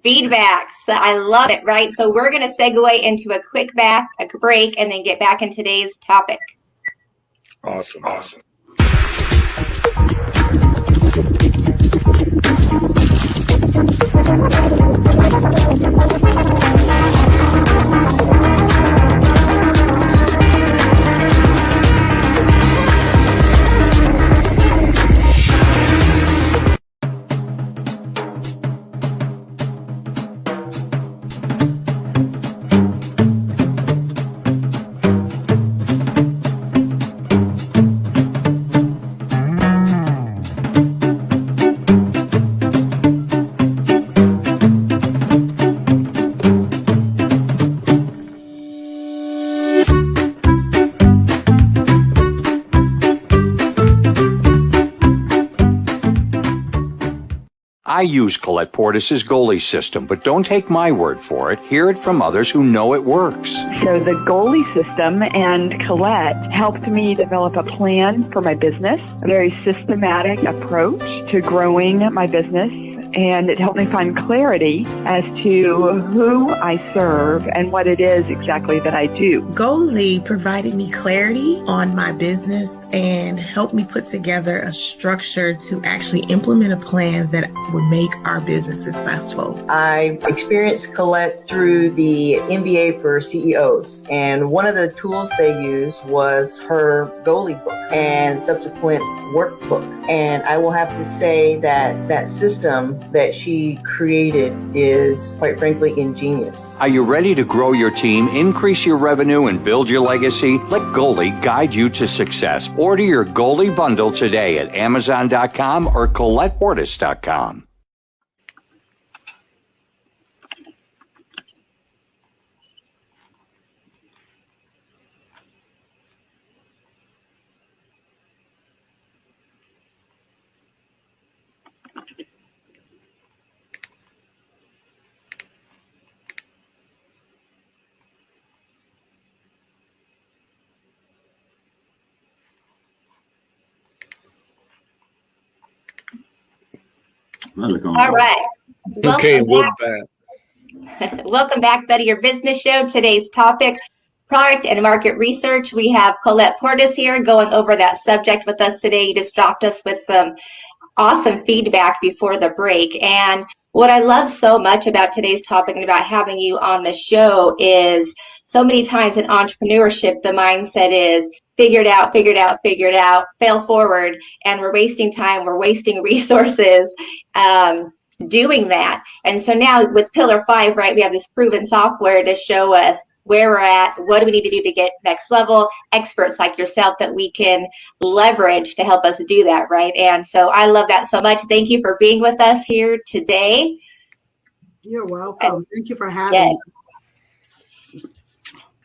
Feedback. So I love it, right? So we're going to segue into a quick break and then get back in today's topic. Awesome. I use Collette Portis' goalie system, but don't take my word for it. Hear it from others who know it works. So the goalie system and Collette helped me develop a plan for my business, a very systematic approach to growing my business. And it helped me find clarity as to who I serve and what it is exactly that I do. Goalie provided me clarity on my business and helped me put together a structure to actually implement a plan that would make our business successful. I experienced Collette through the MBA for CEOs, and one of the tools they used was her goalie book and subsequent workbook. And I will have to say that that system that she created is, quite frankly, ingenious. Are you ready to grow your team, increase your revenue, and build your legacy? Let Goalie guide you to success. Order your Goalie bundle today at Amazon.com or ColettePortis.com. All right. Okay, we're back. Welcome back, Better Your Business Show. Today's topic, product and market research. We have Collette Portis here going over that subject with us today. You just dropped us with some awesome feedback before the break. And what I love so much about today's topic and about having you on the show is so many times in entrepreneurship, the mindset is figure it out, fail forward. And we're wasting time, we're wasting resources doing that. And so now with Pillar 5, right, we have this proven software to show us where we're at, what do we need to do to get next level, experts like yourself that we can leverage to help us do that, right? And so I love that so much. Thank you for being with us here today. You're welcome. Thank you for having me.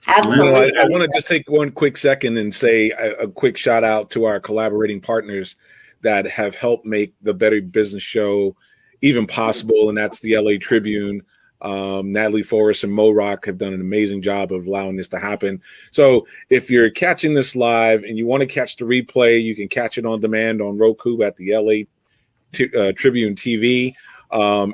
Absolutely. I want to just take one quick second and say a quick shout out to our collaborating partners that have helped make the Better Business Show even possible, and that's the LA Tribune. Natalie Forrest and Mo Rock have done an amazing job of allowing this to happen. So if you're catching this live and you want to catch the replay, you can catch it on demand on Roku at the LA Tribune TV,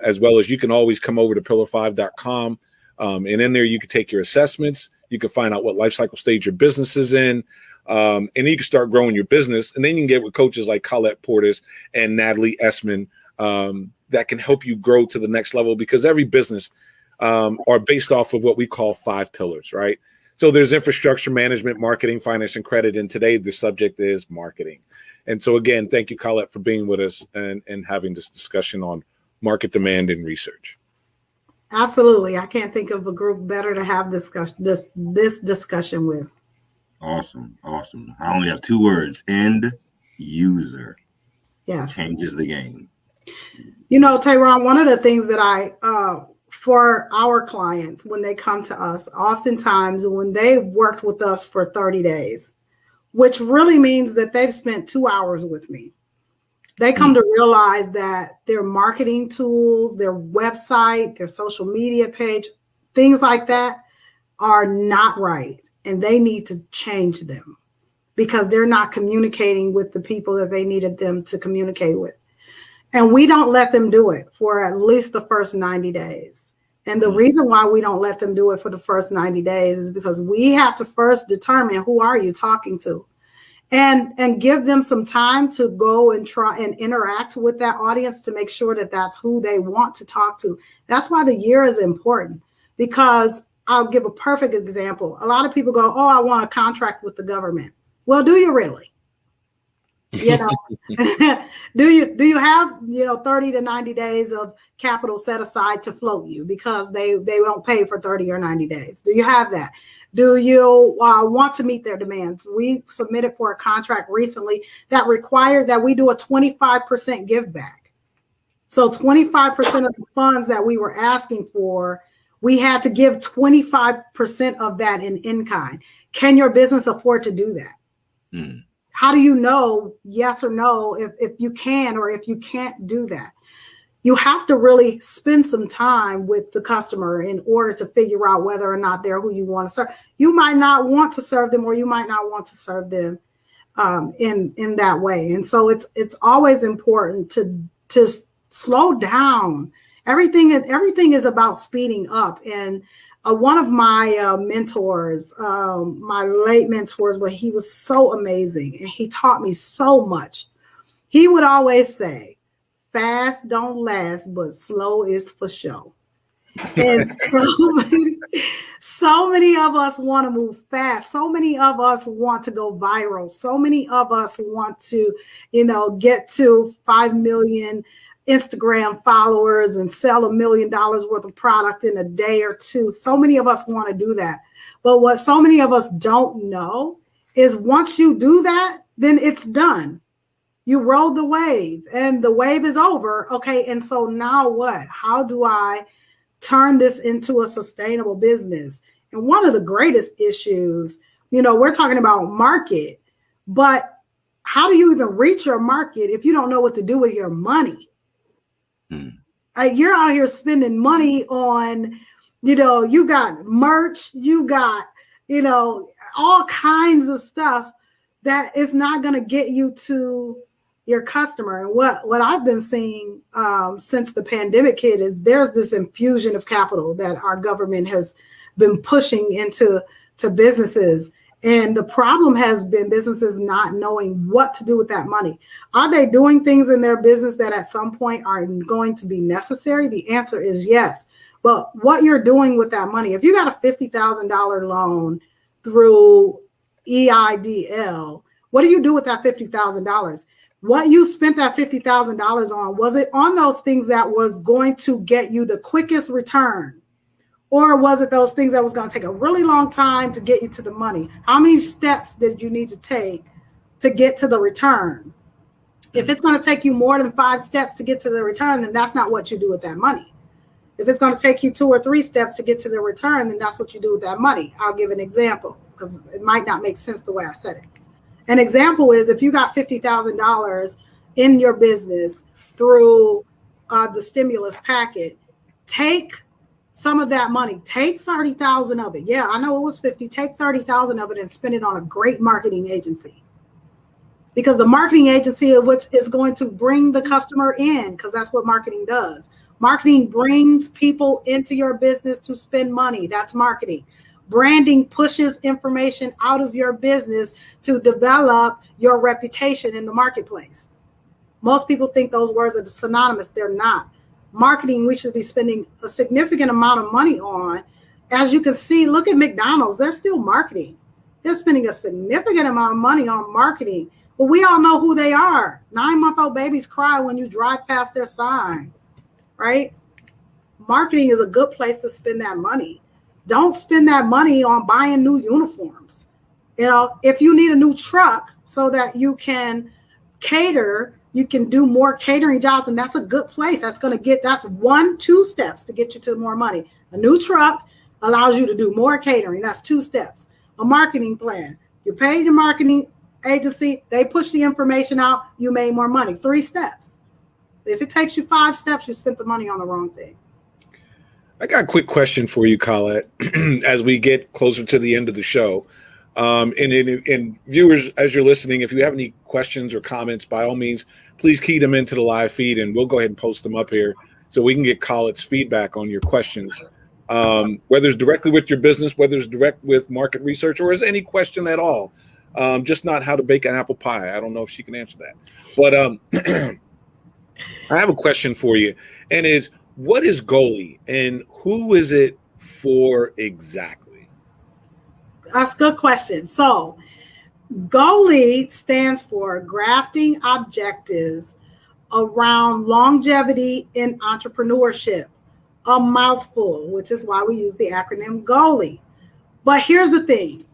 as well as you can always come over to pillar5.com. And in there, you can take your assessments. You can find out what life cycle stage your business is in. And you can start growing your business. And then you can get with coaches like Collette Portis and Natalie Essman that can help you grow to the next level, because every business are based off of what we call 5 pillars, right? So there's infrastructure, management, marketing, finance, and credit. And today the subject is marketing. And so again, thank you, Collette, for being with us and having this discussion on market demand and research. Absolutely. I can't think of a group better to have this discussion with. Awesome. I only have 2 words: end user. Yes. Changes the game. You know, Tayron, one of the things that for our clients, when they come to us, oftentimes when they've worked with us for 30 days, which really means that they've spent 2 hours with me, they come to realize that their marketing tools, their website, their social media page, things like that are not right. And they need to change them because they're not communicating with the people that they needed them to communicate with. And we don't let them do it for at least the first 90 days. And the reason why we don't let them do it for the first 90 days is because we have to first determine who are you talking to, and give them some time to go and try and interact with that audience to make sure that that's who they want to talk to. That's why the year is important, because I'll give a perfect example. A lot of people go, oh, I want a contract with the government. Well, do you really? You know, do you have, 30 to 90 days of capital set aside to float you because they don't pay for 30 or 90 days? Do you have that? Do you want to meet their demands? We submitted for a contract recently that required that we do a 25% give back. So 25% of the funds that we were asking for, we had to give 25% of that in kind. Can your business afford to do that? Mm. How do you know yes or no if you can or if you can't do that? You have to really spend some time with the customer in order to figure out whether or not they're who you want to serve. You might not want to serve them, or you might not want to serve them in that way. And so it's always important to slow down. Everything is about speeding up. And one of my mentors, my late mentors, but he was so amazing and he taught me so much. He would always say, fast don't last, but slow is for show. And so many of us want to move fast. So many of us want to go viral. So many of us want to, get to 5 million Instagram followers and sell $1 million worth of product in a day or two. So many of us want to do that. But what so many of us don't know is once you do that, then it's done. You rode the wave and the wave is over. Okay. And so now what? How do I turn this into a sustainable business? And one of the greatest issues, we're talking about market, but how do you even reach your market if you don't know what to do with your money? You're out here spending money on, you got merch, you got, all kinds of stuff that is not going to get you to your customer. And what I've been seeing since the pandemic hit is there's this infusion of capital that our government has been pushing into businesses. And the problem has been businesses not knowing what to do with that money. Are they doing things in their business that at some point are going to be necessary? The answer is yes. But what you're doing with that money, if you got a $50,000 loan through EIDL, what do you do with that $50,000? What you spent that $50,000 on, was it on those things that was going to get you the quickest return? Or was it those things that was going to take a really long time to get you to the money? How many steps did you need to take to get to the return? If it's going to take you more than 5 steps to get to the return, then that's not what you do with that money. If it's going to take you 2 or 3 steps to get to the return, then that's what you do with that money. I'll give an example because it might not make sense the way I said it. An example is if you got $50,000 in your business through the stimulus packet, take some of that money, take 30,000 of it. Yeah, I know it was 50. Take 30,000 of it and spend it on a great marketing agency. Because the marketing agency of which is going to bring the customer in, because that's what marketing does. Marketing brings people into your business to spend money. That's marketing. Branding pushes information out of your business to develop your reputation in the marketplace. Most people think those words are synonymous. They're not. Marketing, we should be spending a significant amount of money on. As you can see, look at McDonald's. They're still marketing. They're spending a significant amount of money on marketing. But we all know who they are. 9-month-old babies cry when you drive past their sign, right? Marketing is a good place to spend that money. Don't spend that money on buying new uniforms. If you need a new truck so that you can cater, you can do more catering jobs, and that's a good place. That's 1-2 steps to get you to more money. A new truck allows you to do more catering. That's 2 steps. A marketing plan. You pay your marketing agency, they push the information out, you made more money. 3 steps. If it takes you 5 steps, you spent the money on the wrong thing. I got a quick question for you, Collette, as we get closer to the end of the show. And viewers, as you're listening, if you have any questions or comments, by all means, please key them into the live feed, and we'll go ahead and post them up here so we can get Collette's feedback on your questions, whether it's directly with your business, whether it's direct with market research, or is any question at all. Just not how to bake an apple pie. I don't know if she can answer that. But I have a question for you, and it's, what is Goalie, and who is it for exactly? That's a good question. So Goalie stands for Grafting Objectives Around Longevity in Entrepreneurship, a mouthful, which is why we use the acronym Goalie. But here's the thing.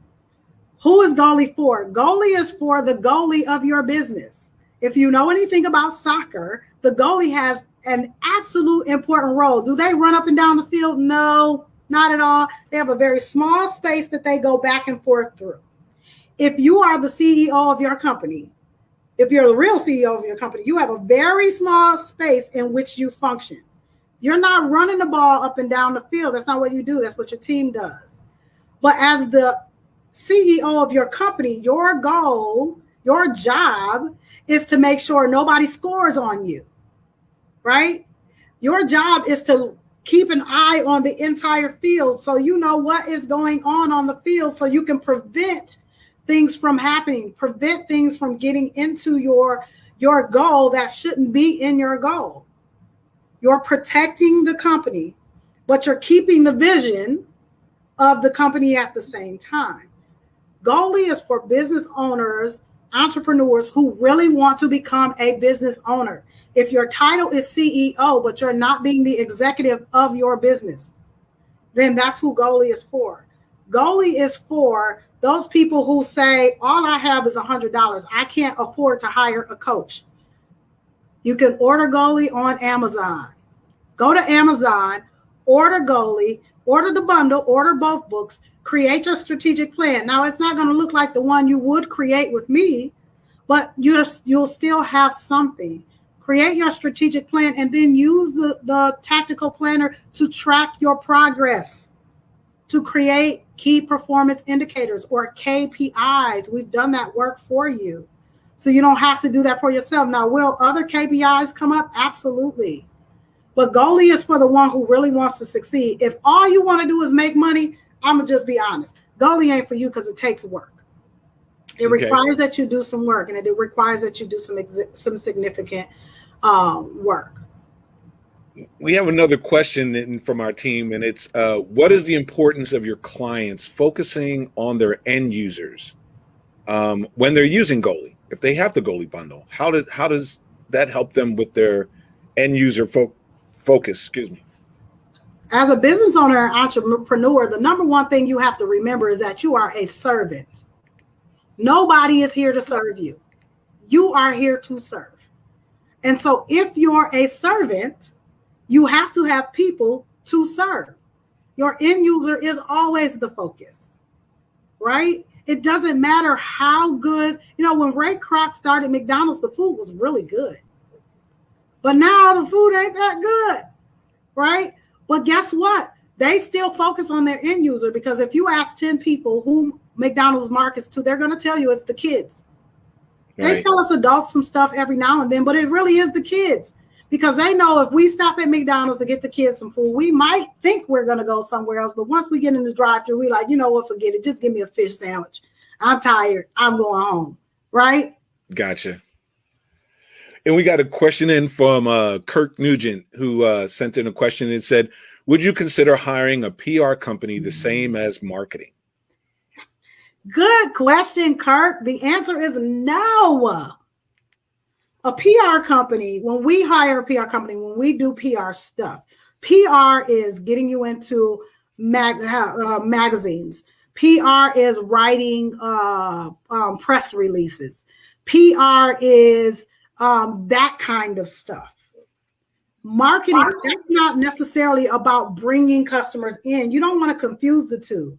Who is Goalie for? Goalie is for the goalie of your business. If you know anything about soccer, the goalie has an absolute important role. Do they run up and down the field? No, not at all. They have a very small space that they go back and forth through. If you are the CEO of your company, if you're the real CEO of your company, you have a very small space in which you function. You're not running the ball up and down the field. That's not what you do. That's what your team does. But as the CEO of your company, your goal, your job is to make sure nobody scores on you, right? Your job is to keep an eye on the entire field so you know what is going on the field so you can prevent things from happening, prevent things from getting into your goal that shouldn't be in your goal. You're protecting the company, but you're keeping the vision of the company at the same time. Goalie is for business owners, entrepreneurs who really want to become a business owner. If your title is CEO, but you're not being the executive of your business, then that's who Goalie is for. Goalie is for those people who say, all I have is $100. I can't afford to hire a coach. You can order Goalie on Amazon. Go to Amazon, order Goalie, order the bundle, order both books, create your strategic plan. Now, it's not going to look like the one you would create with me, but you'll still have something. Create your strategic plan and then use the tactical planner to track your progress, to create key performance indicators or KPIs. We've done that work for you. So you don't have to do that for yourself. Now, will other KPIs come up? Absolutely. But Goalie is for the one who really wants to succeed. If all you want to do is make money, I'm going to just be honest. Goalie ain't for you because it takes work. It requires that you do some work, and it requires that you do some significant work. We have another question from our team, and it's what is the importance of your clients focusing on their end users when they're using Goalie? If they have the Goalie bundle, how does that help them with their end user focus? Excuse me. As a business owner and entrepreneur, the number one thing you have to remember is that you are a servant. Nobody is here to serve you. You are here to serve. And so if you're a servant, you have to have people to serve. Your end user is always the focus, right? It doesn't matter how good, when Ray Kroc started McDonald's, the food was really good. But now the food ain't that good, right? But guess what? They still focus on their end user, because if you ask 10 people whom McDonald's markets to, they're going to tell you it's the kids. Right. They tell us adults some stuff every now and then, but it really is the kids, because they know if we stop at McDonald's to get the kids some food, we might think we're going to go somewhere else. But once we get in the drive-thru, we like, you know what, forget it. Just give me a fish sandwich. I'm tired. I'm going home. Right? Gotcha. And we got a question in from Kirk Nugent, who sent in a question and said, would you consider hiring a PR company the same as marketing? Good question, Kirk. The answer is no. A PR company, when we hire a PR company, when we do PR stuff, PR is getting you into magazines. PR is writing press releases. PR is that kind of stuff. Marketing, that's not necessarily about bringing customers in. You don't want to confuse the two.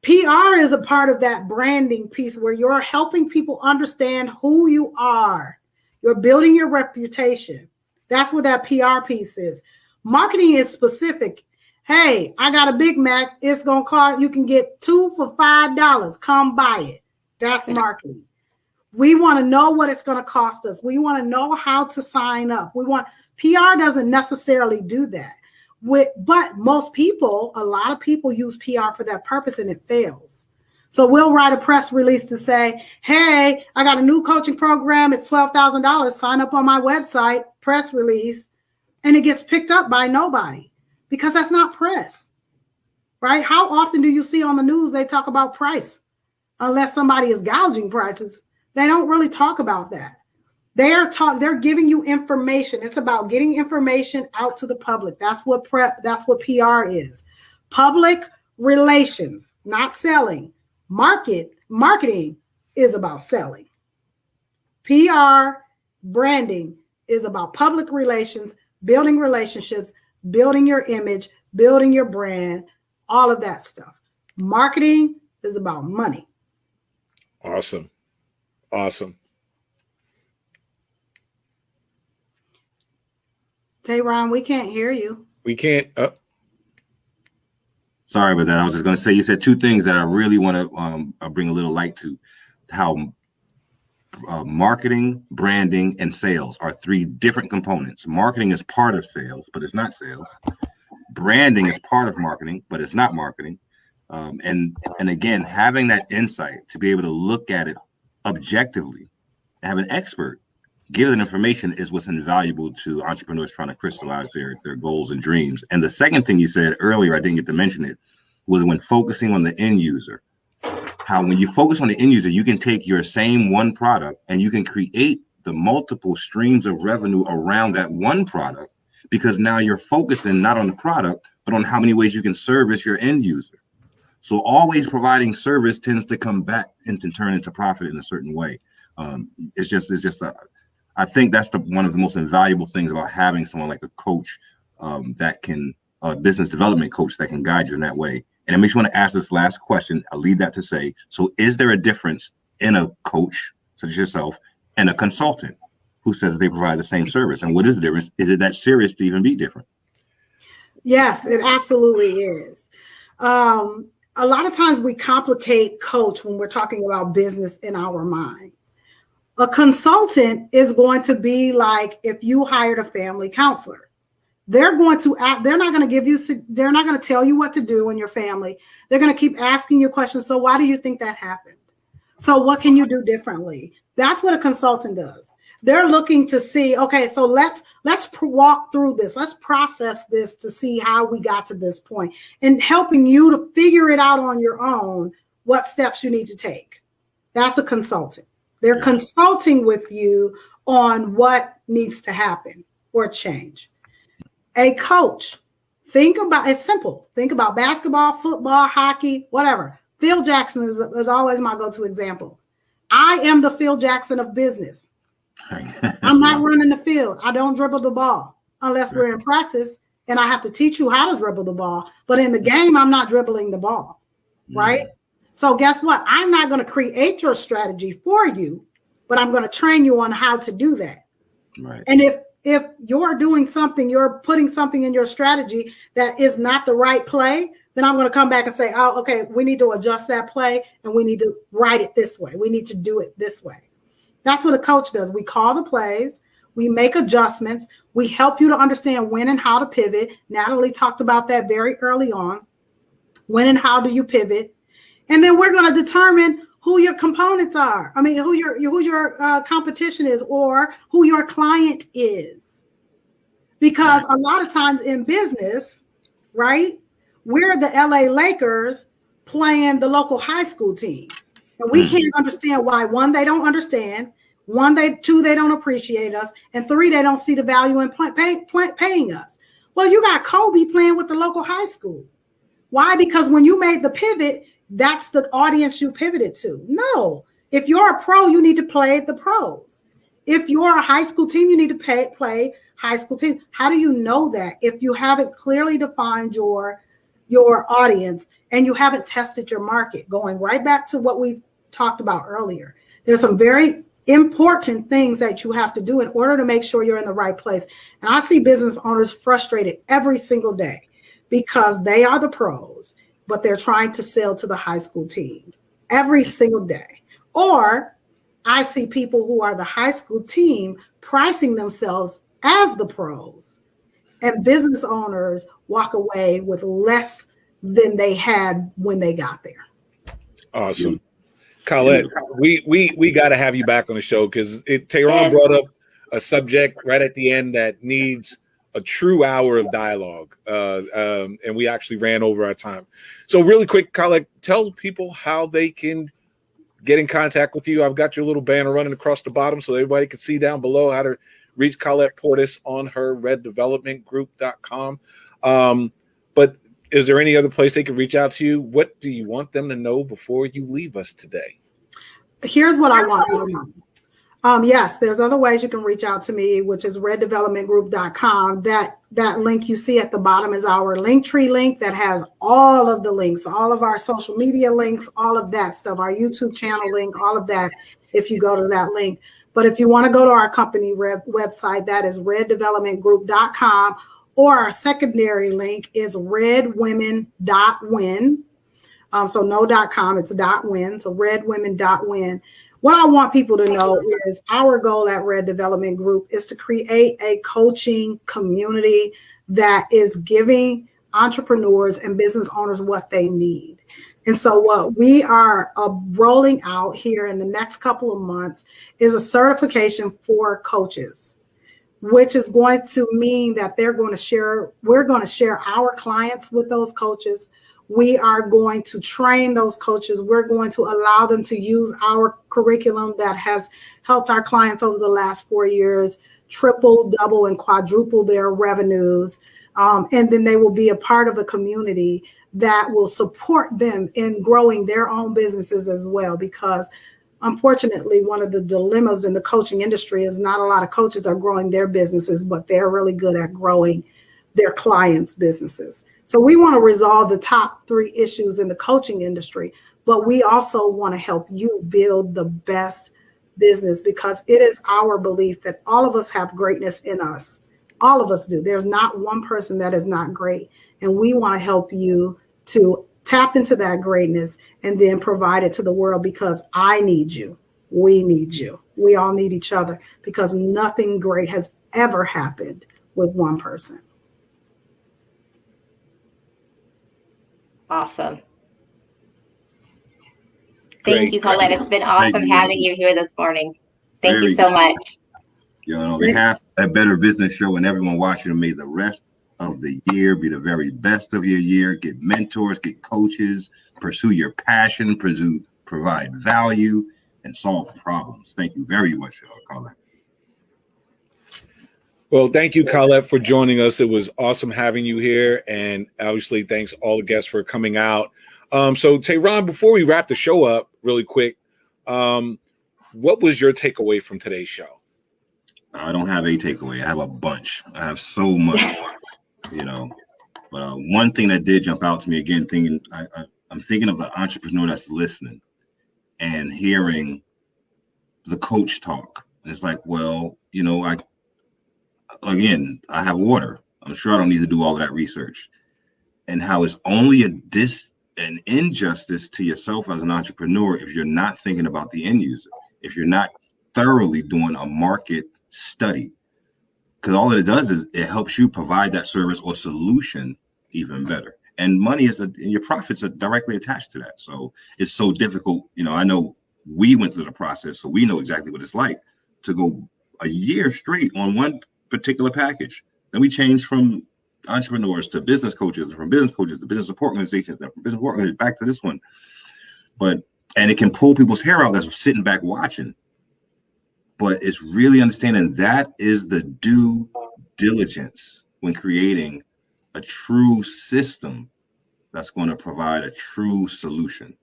PR is a part of that branding piece where you're helping people understand who you are. You're building your reputation. That's what that PR piece is. Marketing is specific. Hey, I got a Big Mac. It's going to cost, you can get 2 for $5. Come buy it. That's marketing. We want to know what it's going to cost us. We want to know how to sign up. PR doesn't necessarily do that. But most people, a lot of people use PR for that purpose and it fails. So we'll write a press release to say, hey, I got a new coaching program. It's $12,000. Sign up on my website, press release, and it gets picked up by nobody because that's not press, right? How often do you see on the news they talk about price? Unless somebody is gouging prices, they don't really talk about that. They're giving you information. It's about getting information out to the public. That's what PR is. Public relations, not selling. Marketing is about selling. PR, branding is about public relations, building relationships, building your image, building your brand, all of that stuff. Marketing is about money. Awesome. Ron, we can't hear you. We can't. Sorry about that. I was just going to say, you said two things that I really want to bring a little light to. How marketing, branding, and sales are three different components. Marketing is part of sales, but it's not sales. Branding is part of marketing, but it's not marketing. And again, having that insight to be able to look at it objectively, have an expert give that information is what's invaluable to entrepreneurs trying to crystallize their goals and dreams. And the second thing you said earlier, I didn't get to mention it, was when focusing on the end user. How when you focus on the end user, you can take your same one product and you can create the multiple streams of revenue around that one product, because now you're focusing not on the product, but on how many ways you can service your end user. So always providing service tends to come back and to turn into profit in a certain way. I think that's one of the most invaluable things about having someone like a coach that can, a business development coach that can guide you in that way. And it makes me want to ask this last question. I'll leave that to say, so is there a difference in a coach such as yourself and a consultant who says that they provide the same service? And what is the difference? Is it that serious to even be different? Yes, it absolutely is. A lot of times we complicate coach when we're talking about business in our mind. A consultant is going to be like if you hired a family counselor. They're not going to tell you what to do in your family. They're going to keep asking you questions. So why do you think that happened? So what can you do differently? That's what a consultant does. They're looking to see, okay, so let's walk through this. Let's process this to see how we got to this point, and helping you to figure it out on your own, what steps you need to take. That's a consultant. They're consulting with you on what needs to happen or change. A coach, it's simple. Think about basketball, football, hockey, whatever. Phil Jackson is always my go-to example. I am the Phil Jackson of business. I'm not running the field. I don't dribble the ball unless we're in practice and I have to teach you how to dribble the ball. But in the game, I'm not dribbling the ball, right? So guess what? I'm not going to create your strategy for you, but I'm going to train you on how to do that. Right. And if you're doing something, you're putting something in your strategy that is not the right play, then I'm going to come back and say, oh, okay, we need to adjust that play and we need to write it this way. We need to do it this way. That's what a coach does. We call the plays, we make adjustments, we help you to understand when and how to pivot. Natalie talked about that very early on. When and how do you pivot? And then we're going to determine who your components are. I mean, who your competition is, or who your client is. Because a lot of times in business, right, we're the LA Lakers playing the local high school team. And we can't understand why. One, they don't understand. Two, they don't appreciate us. And three, they don't see the value in paying us. Well, you got Kobe playing with the local high school. Why? Because when you made the pivot, that's the audience you pivoted to. No, if you're a pro, you need to play the pros. If you're a high school team, you need to play high school team. How do you know that if you haven't clearly defined your audience and you haven't tested your market? Going right back to what we talked about earlier, there's some very important things that you have to do in order to make sure you're in the right place. And I see business owners frustrated every single day because they are the pros, but they're trying to sell to the high school team every single day. Or I see people who are the high school team pricing themselves as the pros, and business owners walk away with less than they had when they got there. Awesome. Collette, we got to have you back on the show because Tehran brought up a subject right at the end that needs a true hour of dialogue. And we actually ran over our time. So really quick, Collette, tell people how they can get in contact with you. I've got your little banner running across the bottom so everybody can see down below how to reach Collette Portis on her reddevelopmentgroup.com. But is there any other place they can reach out to you? What do you want them to know before you leave us today? Here's what I want you to know. Yes, there's other ways you can reach out to me, which is reddevelopmentgroup.com. That link you see at the bottom is our Linktree link that has all of the links, all of our social media links, all of that stuff, our YouTube channel link, all of that, if you go to that link. But if you want to go to our company website, that is reddevelopmentgroup.com, or our secondary link is redwomen.win. So no .com, it's .win. So redwomen.win. What I want people to know is our goal at Red Development Group is to create a coaching community that is giving entrepreneurs and business owners what they need. And so what we are rolling out here in the next couple of months is a certification for coaches, which is going to mean that we're going to share our clients with those coaches. We are going to train those coaches. We're going to allow them to use our curriculum that has helped our clients over the last 4 years triple, double, and quadruple their revenues. And then they will be a part of a community that will support them in growing their own businesses as well. Because unfortunately, one of the dilemmas in the coaching industry is not a lot of coaches are growing their businesses, but they're really good at growing their clients' businesses. So we want to resolve the top 3 issues in the coaching industry, but we also want to help you build the best business, because it is our belief that all of us have greatness in us. All of us do. There's not one person that is not great. And we want to help you to tap into that greatness and then provide it to the world, because I need you. We need you. We all need each other, because nothing great has ever happened with one person. Awesome. Great. Thank you, Collette. It's been awesome having you here this morning. Thank you so much. On behalf of Better Business Show and everyone watching, may the rest of the year be the very best of your year. Get mentors, get coaches, pursue your passion, provide value, and solve problems. Thank you very much, Collette. Well, thank you, Collette, for joining us. It was awesome having you here. And obviously, thanks all the guests for coming out. So, Tehran, before we wrap the show up really quick, what was your takeaway from today's show? I don't have a takeaway. I have a bunch. I have so much, But one thing that did jump out to me, again, I'm thinking of the entrepreneur that's listening and hearing the coach talk. And it's like, well, I have water. I'm sure I don't need to do all of that research. And how it's only an injustice to yourself as an entrepreneur if you're not thinking about the end user, if you're not thoroughly doing a market study. Because all that it does is it helps you provide that service or solution even better. And money and your profits are directly attached to that. So it's so difficult. I know we went through the process, so we know exactly what it's like to go a year straight on one particular package. Then we changed from entrepreneurs to business coaches, and from business coaches to business support organizations, and from business support organizations back to this one. And it can pull people's hair out that's sitting back watching. But it's really understanding that is the due diligence when creating a true system that's going to provide a true solution.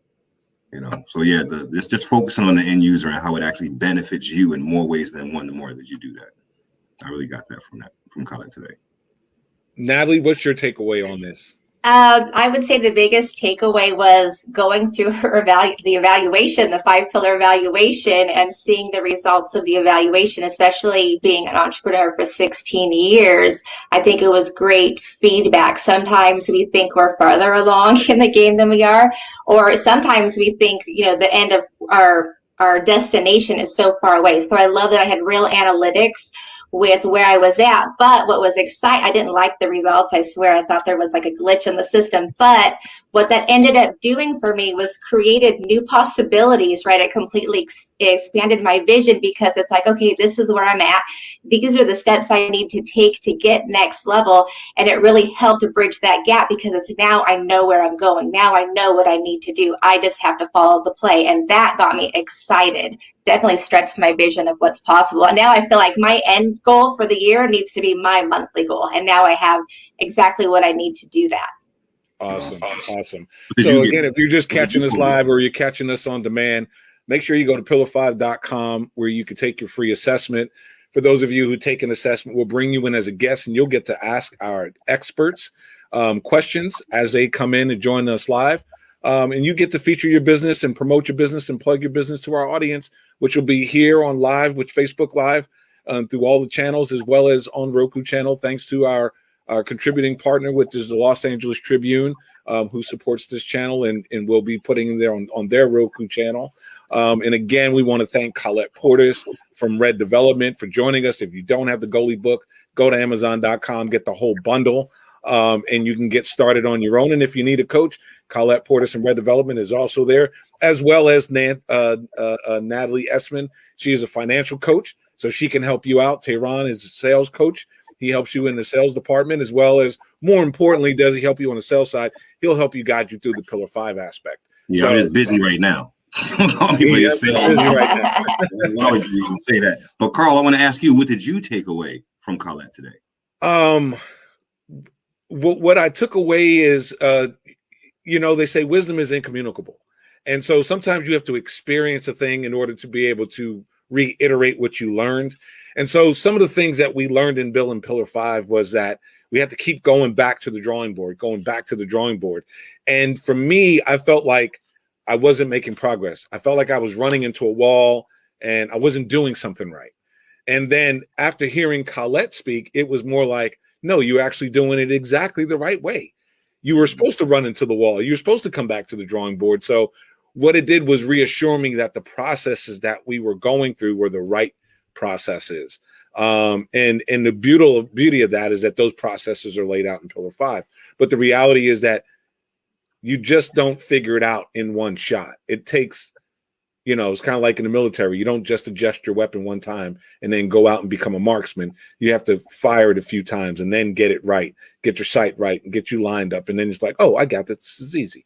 So yeah, it's just focusing on the end user and how it actually benefits you in more ways than one. The more that you do that, I really got that from Collette today. Natalie, what's your takeaway on this? I would say the biggest takeaway was going through the evaluation, the 5-pillar evaluation, and seeing the results of the evaluation, especially being an entrepreneur for 16 years. I think it was great feedback. Sometimes we think we're farther along in the game than we are, or sometimes we think, the end of our destination is so far away. So I love that I had real analytics with where I was at. But what was exciting, I didn't like the results. I swear, I thought there was like a glitch in the system. But what that ended up doing for me was created new possibilities, right? It completely expanded my vision, because it's like, okay, this is where I'm at. These are the steps I need to take to get next level. And it really helped to bridge that gap, because it's now I know where I'm going. Now I know what I need to do. I just have to follow the play. And that got me excited. Definitely stretched my vision of what's possible. And now I feel like my end goal for the year needs to be my monthly goal. And now I have exactly what I need to do that. Awesome. So again, if you're just catching us live or you're catching us on demand, make sure you go to pillar5.com where you can take your free assessment. For those of you who take an assessment, we'll bring you in as a guest, and you'll get to ask our experts questions as they come in and join us live. And you get to feature your business and promote your business and plug your business to our audience, which will be here on live with Facebook Live through all the channels, as well as on Roku channel, thanks to our contributing partner, which is the Los Angeles Tribune, who supports this channel and will be putting it there on their Roku channel. And again, we want to thank Collette Portis from Red Development for joining us. If you don't have the goalie book, go to Amazon.com, get the whole bundle, and you can get started on your own. And if you need a coach, Collette Portis from Red Development is also there, as well as Natalie Essman. She is a financial coach, so she can help you out. Tehran is a sales coach. He helps you in the sales department, as well as, more importantly, does he help you on the sales side? He'll help you guide you through the Pillar 5 aspect. Yeah, so, I'm just busy right now. Busy right now. Why would you even say that? But Carl, I want to ask you, what did you take away from Collette today? What I took away is, they say wisdom is incommunicable. And so sometimes you have to experience a thing in order to be able to reiterate what you learned. And so some of the things that we learned in Bill and Pillar 5 was that we have to keep going back to the drawing board. And for me, I felt like I wasn't making progress. I felt like I was running into a wall and I wasn't doing something right. And then after hearing Collette speak, it was more like, no, you're actually doing it exactly the right way. You were supposed to run into the wall. You're supposed to come back to the drawing board. So what it did was reassure me that the processes that we were going through were the right processes. And the beauty of that is that those processes are laid out in Pillar 5. But the reality is that you just don't figure it out in one shot. It takes, it's kind of like in the military. You don't just adjust your weapon one time and then go out and become a marksman. You have to fire it a few times and then get it right, get your sight right, and get you lined up. And then it's like, oh, I got this. This is easy.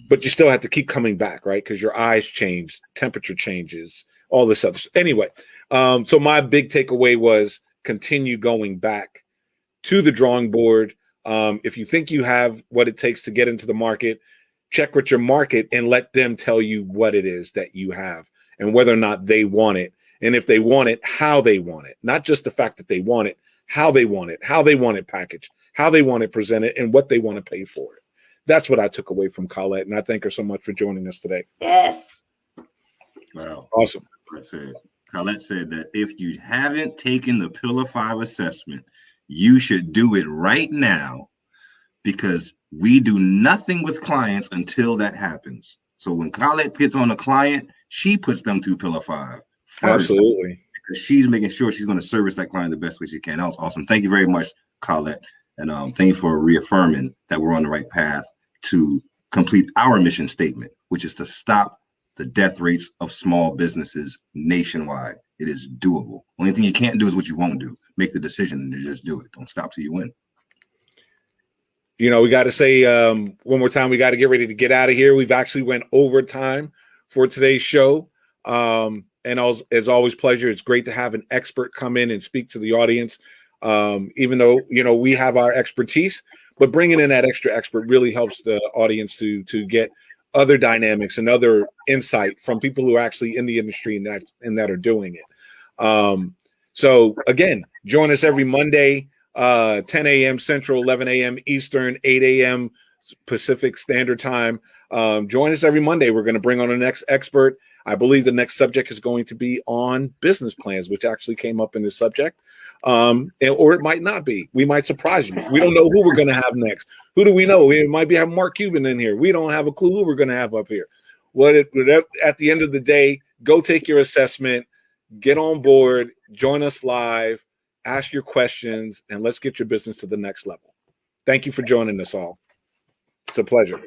But you still have to keep coming back, right? Because your eyes change, temperature changes, all this other stuff. Anyway, so my big takeaway was continue going back to the drawing board. If you think you have what it takes to get into the market, check with your market and let them tell you what it is that you have and whether or not they want it. And if they want it, how they want it. Not just the fact that they want it, how they want it packaged, how they want it presented, and what they want to pay for it. That's what I took away from Collette, and I thank her so much for joining us today. Yes. Wow. Awesome. Collette said that if you haven't taken the Pillar 5 assessment, you should do it right now, because we do nothing with clients until that happens. So when Collette gets on a client, she puts them through Pillar 5 first. Absolutely. Because she's making sure she's going to service that client the best way she can. That was awesome. Thank you very much, Collette. And thank you for reaffirming that we're on the right path to complete our mission statement, which is to stop the death rates of small businesses nationwide. It is doable. Only thing you can't do is what you won't do. Make the decision to just do it. Don't stop till you win. We got to say one more time, we got to get ready to get out of here. We've actually went over time for today's show. And as always, pleasure. It's great to have an expert come in and speak to the audience. Even though, we have our expertise, but bringing in that extra expert really helps the audience to get other dynamics and other insight from people who are actually in the industry and that are doing it. So again, join us every Monday, 10 a.m. Central, 11 a.m. Eastern, 8 a.m. Pacific Standard Time. Join us every Monday. We're going to bring on the next expert. I believe the next subject is going to be on business plans, which actually came up in this subject. Or it might not be. We might surprise you. We don't know who we're going to have next. Who do we know? We might be having Mark Cuban in here. We don't have a clue who we're going to have up here. At the end of the day, go take your assessment, get on board, join us live, ask your questions, and let's get your business to the next level. Thank you for joining us all. It's a pleasure.